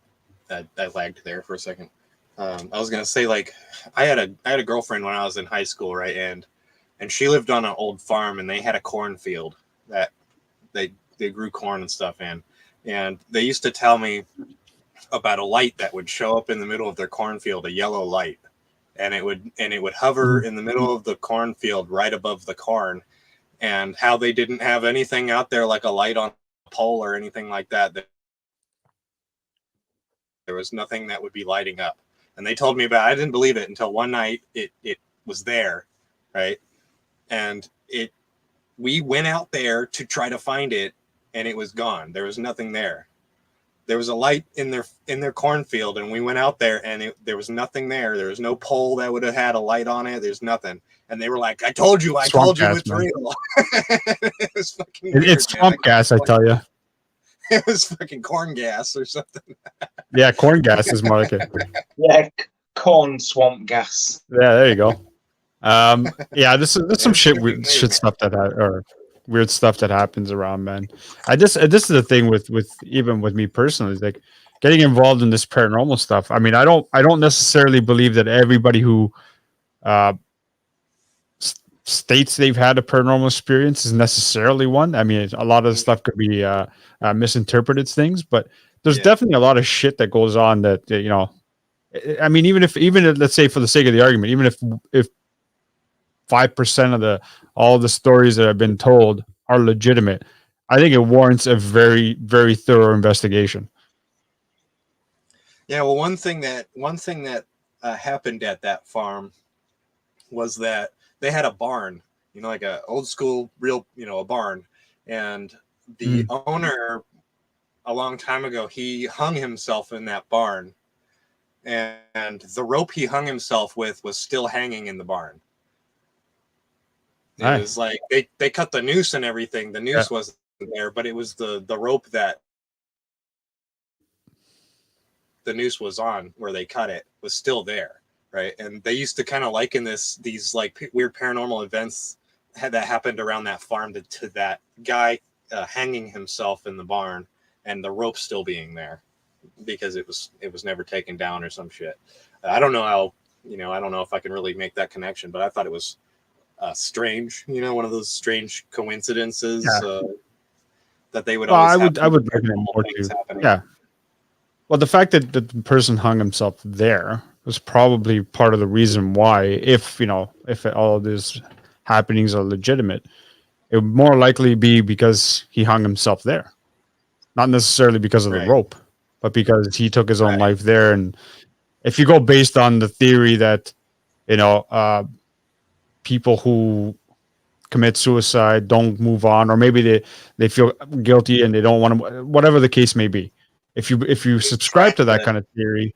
I lagged there for a second. I was gonna say, like, I had a girlfriend when I was in high school, right, and she lived on an old farm, and they had a cornfield that they grew corn and stuff in, and they used to tell me about a light that would show up in the middle of their cornfield, a yellow light, and it would hover in the middle of the cornfield right above the corn, and how they didn't have anything out there like a light on a pole or anything like that. There was nothing that would be lighting up. And they told me about it. I didn't believe it until one night it was there, right? And we went out there to try to find it, and it was gone. There was nothing there. There was a light in their cornfield, and we went out there, and there was nothing there. There was no pole that would have had a light on it. There's nothing. And they were like, I told you it's real. It was fucking weird, it's swamp gas, I tell you. It was fucking corn gas or something. Yeah, corn gas is more like it. Yeah, corn swamp gas. Yeah, there you go. Yeah, there's some weird stuff that happens around, man. This is the thing with even with me personally, is like getting involved in this paranormal stuff. I mean, I don't necessarily believe that everybody who states they've had a paranormal experience is necessarily one. I mean, a lot of the stuff could be misinterpreted things, but there's definitely a lot of shit that goes on that, you know, I mean, even if let's say, for the sake of the argument, even if 5% of all the stories that have been told are legitimate, I think it warrants a very, very thorough investigation. Yeah, well, one thing that happened at that farm was that they had a barn, you know, like a old school, real, you know, a barn, and the owner, a long time ago, he hung himself in that barn, and the rope he hung himself with was still hanging in the barn. It was like they cut the noose and everything. The noose wasn't there, but it was the rope that the noose was on, where they cut it, was still there, right? And they used to kind of liken these like weird paranormal events that happened around that farm to that guy hanging himself in the barn and the rope still being there because it was never taken down or some shit. I don't know how, you know, I don't know if I can really make that connection, but I thought it was strange, you know, one of those strange coincidences that they would always I would reckon it more too. Yeah. Well, the fact that the person hung himself there was probably part of the reason why, if all of these happenings are legitimate, it would more likely be because he hung himself there. Not necessarily because of the rope, but because he took his own life there. And if you go based on the theory that, you know, people who commit suicide don't move on, or maybe they feel guilty and they don't want to, whatever the case may be. If you subscribe to that kind of theory,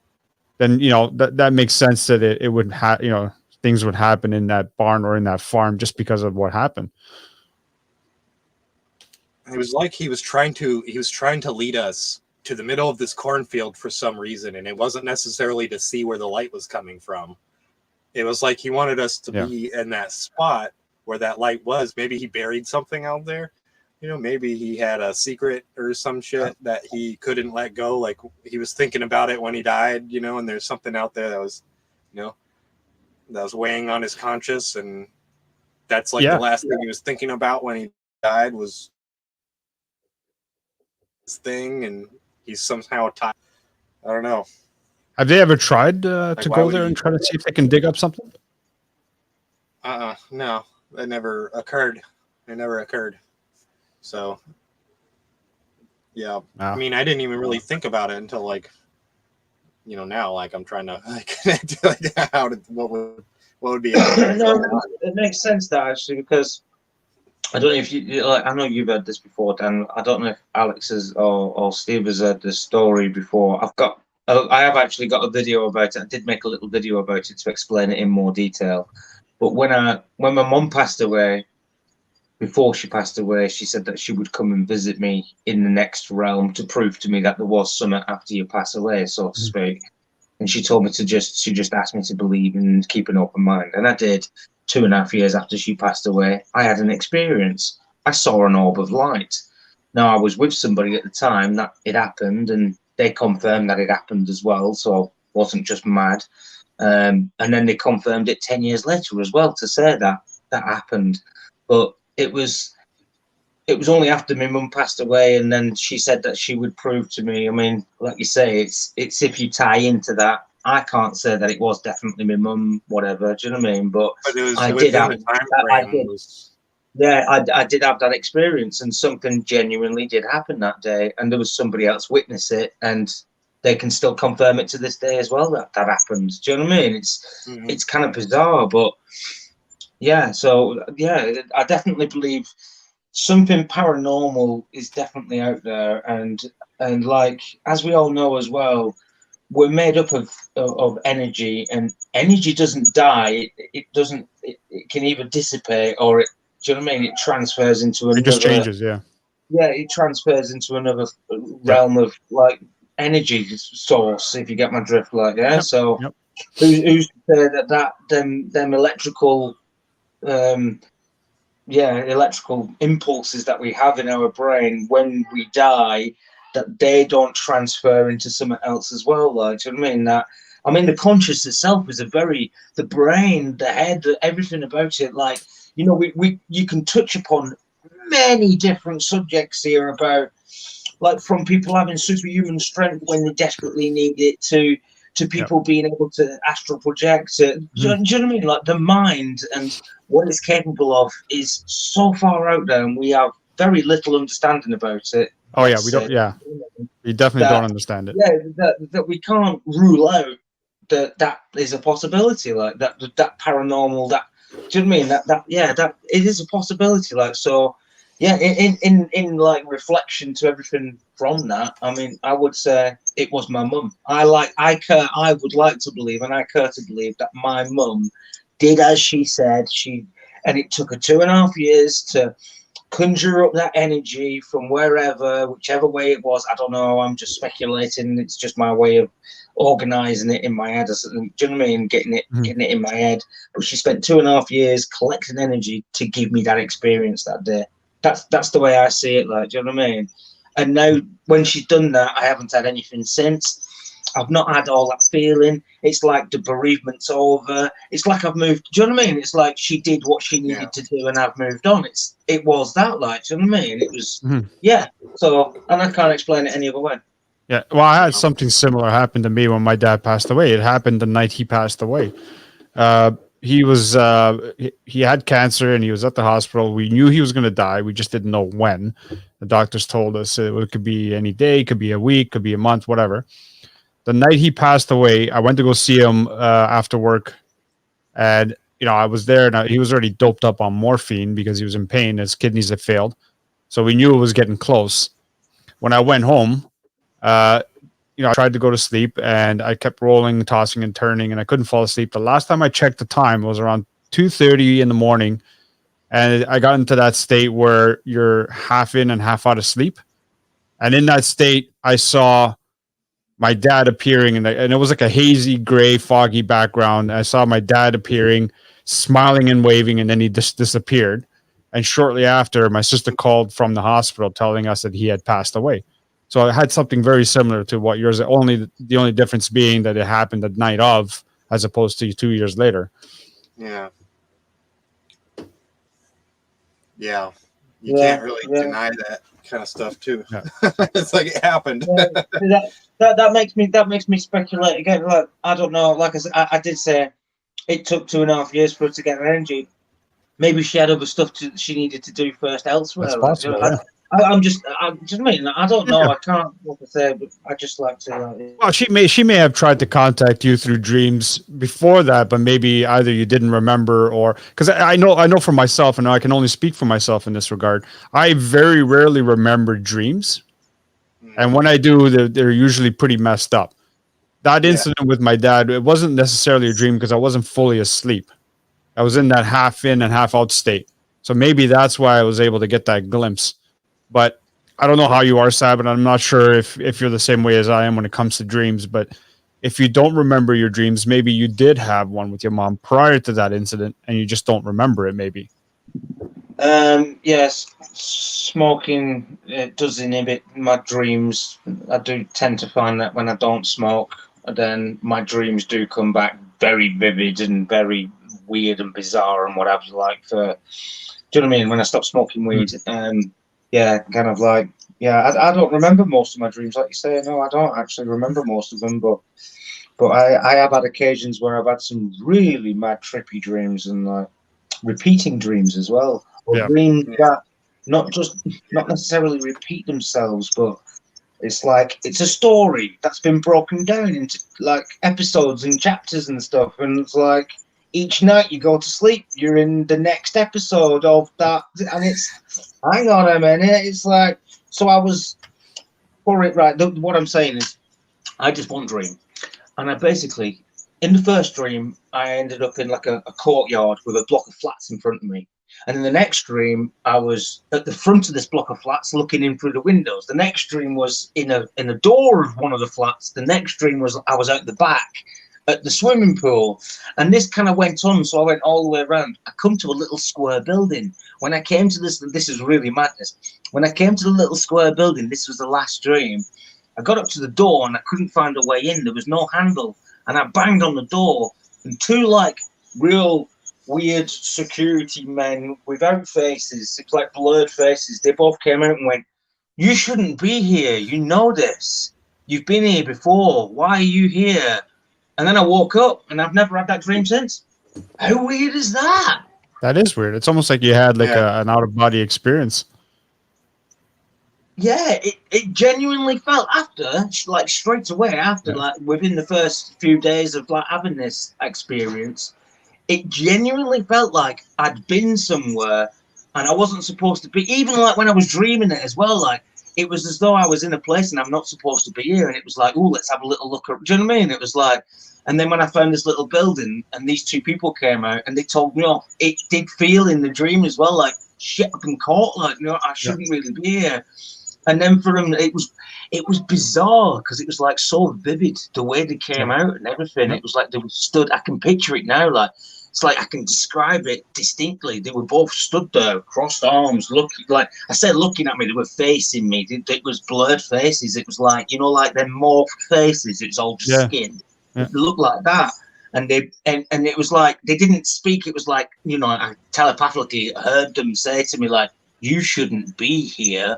then, you know, that makes sense that it would have, you know, things would happen in that barn or in that farm just because of what happened. It was like he was trying to lead us to the middle of this cornfield for some reason, and it wasn't necessarily to see where the light was coming from. It was like he wanted us to be in that spot where that light was. Maybe he buried something out there. Maybe he had a secret or some shit that he couldn't let go. Like he was thinking about it when he died, and there's something out there that was, that was weighing on his conscience. And that's like the last thing he was thinking about when he died was this thing. And he's somehow tied. I don't know. Have they ever tried to go there and try to see if they can dig up something? No, that never occurred. So, yeah. I mean, I didn't even really think about it until now, I'm trying to connect what would be. No, it makes sense that actually, because I don't know if you I know you've heard this before, Dan. I don't know if Alex or Steve has heard this story before. I have actually got a video about it. I did make a little video about it to explain it in more detail. But when my mum passed away, before she passed away, she said that she would come and visit me in the next realm to prove to me that there was something after you pass away, so to speak. And she told me she just asked me to believe and keep an open mind. And I did. 2.5 years after she passed away, I had an experience. I saw an orb of light. Now, I was with somebody at the time that it happened, and they confirmed that it happened as well, so I wasn't just mad. And then they confirmed it 10 years later as well to say that happened. But it was only after my mum passed away, and then she said that she would prove to me. I mean, like you say, it's if you tie into that. I can't say that it was definitely my mum, whatever. Do you know what I mean? But I did have I did have that experience, and something genuinely did happen that day, and there was somebody else witness it, and they can still confirm it to this day as well that happened. Do you know what I mean? It's kind of bizarre, but yeah. So yeah, I definitely believe something paranormal is definitely out there, and like as we all know as well, we're made up of energy, and energy doesn't die. It doesn't. It can either dissipate or it. Do you know what I mean? It transfers into another. It just changes, yeah. Yeah, it transfers into another realm of like energy source. If you get my drift, like So, who's to say that them electrical, electrical impulses that we have in our brain when we die, that they don't transfer into something else as well? Like, do you know what I mean? The conscious itself is the brain, the head, everything about it. Like, you can touch upon many different subjects here about, like, from people having superhuman strength when they desperately need it to people being able to astral project. Do you know what I mean? Like, the mind and what it's capable of is so far out there, and we have very little understanding about it. Oh yeah, we don't. Yeah, we definitely don't understand it. Yeah, that we can't rule out that is a possibility. Like that paranormal. That, do you know what I mean? That it is a possibility. Like, so, yeah. In like reflection to everything from that, I mean, I would say it was my mum. I would like to believe, and I care to believe that my mum did as she said. And it took her 2.5 years to conjure up that energy from whichever way it was. I don't know. I'm just speculating. It's just my way of organizing it in my head. Do you know what I mean? Getting it in my head. But she spent 2.5 years collecting energy to give me that experience that day. That's the way I see it. Like, do you know what I mean? And now, when she's done that, I haven't had anything since. I've not had all that feeling. It's like the bereavement's over. It's like I've moved. Do you know what I mean? It's like she did what she needed to do, and I've moved on. It was that, like, do you know what I mean? It was, So, and I can't explain it any other way. Yeah. Well, I had something similar happen to me when my dad passed away. It happened the night he passed away. He had cancer and he was at the hospital. We knew he was going to die. We just didn't know when. The doctors told us it could be any day, it could be a week, could be a month, whatever. The night he passed away, I went to go see him after work, and I was there, and he was already doped up on morphine because he was in pain. His kidneys had failed, so we knew it was getting close. When I went home, I tried to go to sleep and I kept rolling, tossing and turning, and I couldn't fall asleep. The last time I checked the time, it was around 2:30 in the morning. And I got into that state where you're half in and half out of sleep. And in that state, I saw my dad appearing, and it was like a hazy, gray, foggy background. I saw my dad appearing, smiling and waving, and then he just disappeared. And shortly after, my sister called from the hospital telling us that he had passed away. So I had something very similar to what yours. The only difference being that it happened the night of, as opposed to 2 years later. Yeah. Yeah. You can't really deny that kind of stuff too. Yeah. It's like it happened. Yeah. That makes me speculate again. Like, I don't know. Like I said, I did say it took 2.5 years for her to get her energy. Maybe she had other stuff she needed to do first elsewhere. That's possible. I'm just mean, I don't know. I can't what to say, but I just like to. Well, she may have tried to contact you through dreams before that, but maybe either you didn't remember, or because I know for myself, and I can only speak for myself in this regard. I very rarely remember dreams, and when I do, they're usually pretty messed up. That incident with my dad, it wasn't necessarily a dream because I wasn't fully asleep. I was in that half in and half out state, so maybe that's why I was able to get that glimpse. But I don't know how you are, Sab, and I'm not sure if you're the same way as I am when it comes to dreams. But if you don't remember your dreams, maybe you did have one with your mom prior to that incident, and you just don't remember it. Maybe. Yes, smoking does inhibit my dreams. I do tend to find that when I don't smoke, then my dreams do come back very vivid and very weird and bizarre and what have you. Like, do you know what I mean? When I stop smoking weed, yeah, kind of like, I don't remember most of my dreams, like you say. No, I don't actually remember most of them, but I have had occasions where I've had some really mad, trippy dreams and like repeating dreams as well, or dreams that not necessarily repeat themselves, but it's like it's a story that's been broken down into like episodes and chapters and stuff, and it's like each night you go to sleep, you're in the next episode of that, and it's hang on a minute, it's like so I was for it right. What I'm saying is, I just one dream, and I basically in the first dream I ended up in like a courtyard with a block of flats in front of me. And in the next dream, I was at the front of this block of flats looking in through the windows. The next dream was in a door of one of the flats. The next dream was I was out the back at the swimming pool. And this kind of went on, so I went all the way around. I come to a little square building. When I came to this is really madness. When I came to the little square building, this was the last dream. I got up to the door and I couldn't find a way in. There was no handle. And I banged on the door, and two like real weird security men without faces, it's like blurred faces, they both came out and went, "You shouldn't be here, you know this, you've been here before, why are you here?" And then I woke up and I've never had that dream since. How weird is that? That is weird. It's almost like you had like an out-of-body experience. Yeah, it genuinely felt after, like straight away after, like within the first few days of like having this experience, it genuinely felt like I'd been somewhere and I wasn't supposed to be. Even like when I was dreaming it as well, like it was as though I was in a place and I'm not supposed to be here. And it was like, oh, let's have a little look. Do you know what I mean? It was like, and then when I found this little building and these two people came out and they told me off, it did feel in the dream as well, like shit, I've been caught. Like, no, I shouldn't really be here. And then for them, it was bizarre because it was like so vivid the way they came out and everything. It was like they were stood. I can picture it now. Like it's like I can describe it distinctly. They were both stood there, crossed arms, looking like I said, looking at me. They were facing me. It was blurred faces. It was like like them morphed faces. It was all just skin. It looked like that. And and it was like they didn't speak. It was like I telepathically heard them say to me like, "You shouldn't be here."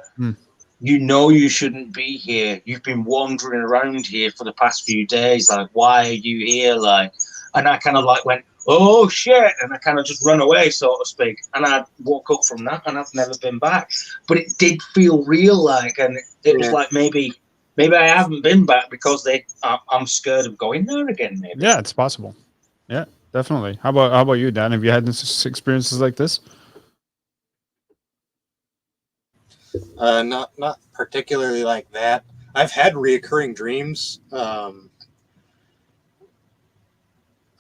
You shouldn't be here. You've been wandering around here for the past few days. Like, why are you here? Like, and I kind of like went, oh shit, and I kind of just run away, so to speak. And I woke up from that, and I've never been back. But it did feel real, like, and it was like maybe I haven't been back because I'm scared of going there again. Maybe. Yeah, it's possible. Yeah, definitely. How about you, Dan? Have you had experiences like this? Not particularly like that. I've had reoccurring dreams. I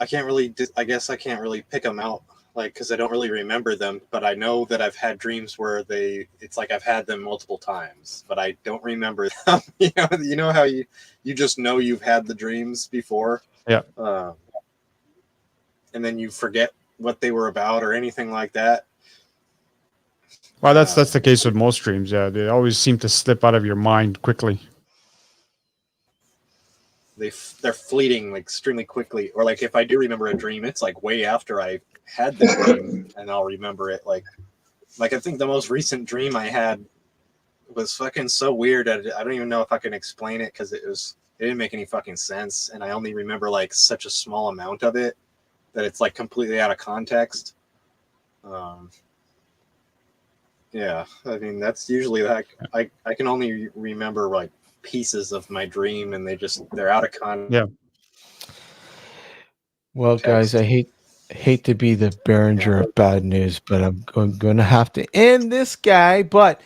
can't really. I guess I can't really pick them out, like, because I don't really remember them. But I know that I've had dreams where it's like I've had them multiple times, but I don't remember them. You know how you just know you've had the dreams before. Yeah. And then you forget what they were about or anything like that. Well, that's the case with most dreams. Yeah, they always seem to slip out of your mind quickly. They're fleeting, like, extremely quickly. Or like if I do remember a dream, it's like way after I had the dream, and I'll remember it. Like I think the most recent dream I had was fucking so weird. I don't even know if I can explain it because it didn't make any fucking sense, and I only remember like such a small amount of it that it's like completely out of context. Yeah, I mean that's usually like I can only remember like pieces of my dream, and they're out of context. Yeah. Well, guys, I hate to be the bearer of bad news, but I'm going to have to end this guy. But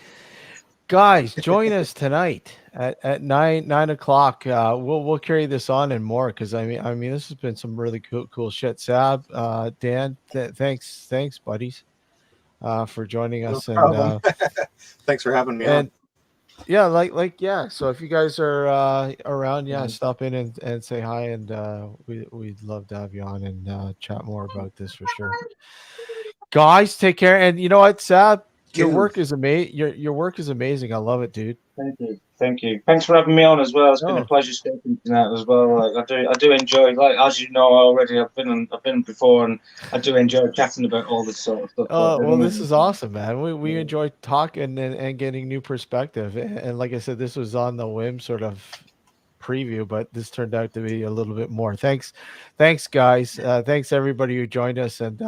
guys, join us tonight at 9 o'clock. We'll carry this on and more, because I mean this has been some really cool shit. Sab, Dan, thanks buddies, for joining us. No and thanks for having me on. Yeah, yeah. So if you guys are around, stop in and say hi, and we'd love to have you on and chat more about this for sure. Guys, take care. And you know what, Sab, your work is amazing. Your work is amazing. I love it, dude. Thank you. Thanks for having me on as well. It's been a pleasure speaking tonight as well. Like, I do enjoy, like, as you know already, I've been before, and I do enjoy chatting about all this sort of stuff. Well, this is awesome, man. We enjoy talking and getting new perspective. And like I said, this was on the whim sort of preview, but this turned out to be a little bit more. Thanks guys. Thanks everybody who joined us, and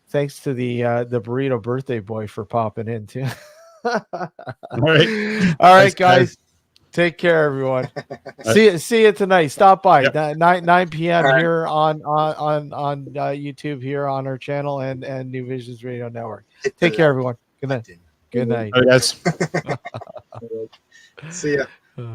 thanks to the burrito birthday boy for popping in too. All right, Thanks, guys. Take care, everyone. See you tonight. Stop by 9 p.m. here on YouTube here on our channel and New Visions Radio Network. Take care, everyone. Good night. Good night. All right, guys. See ya.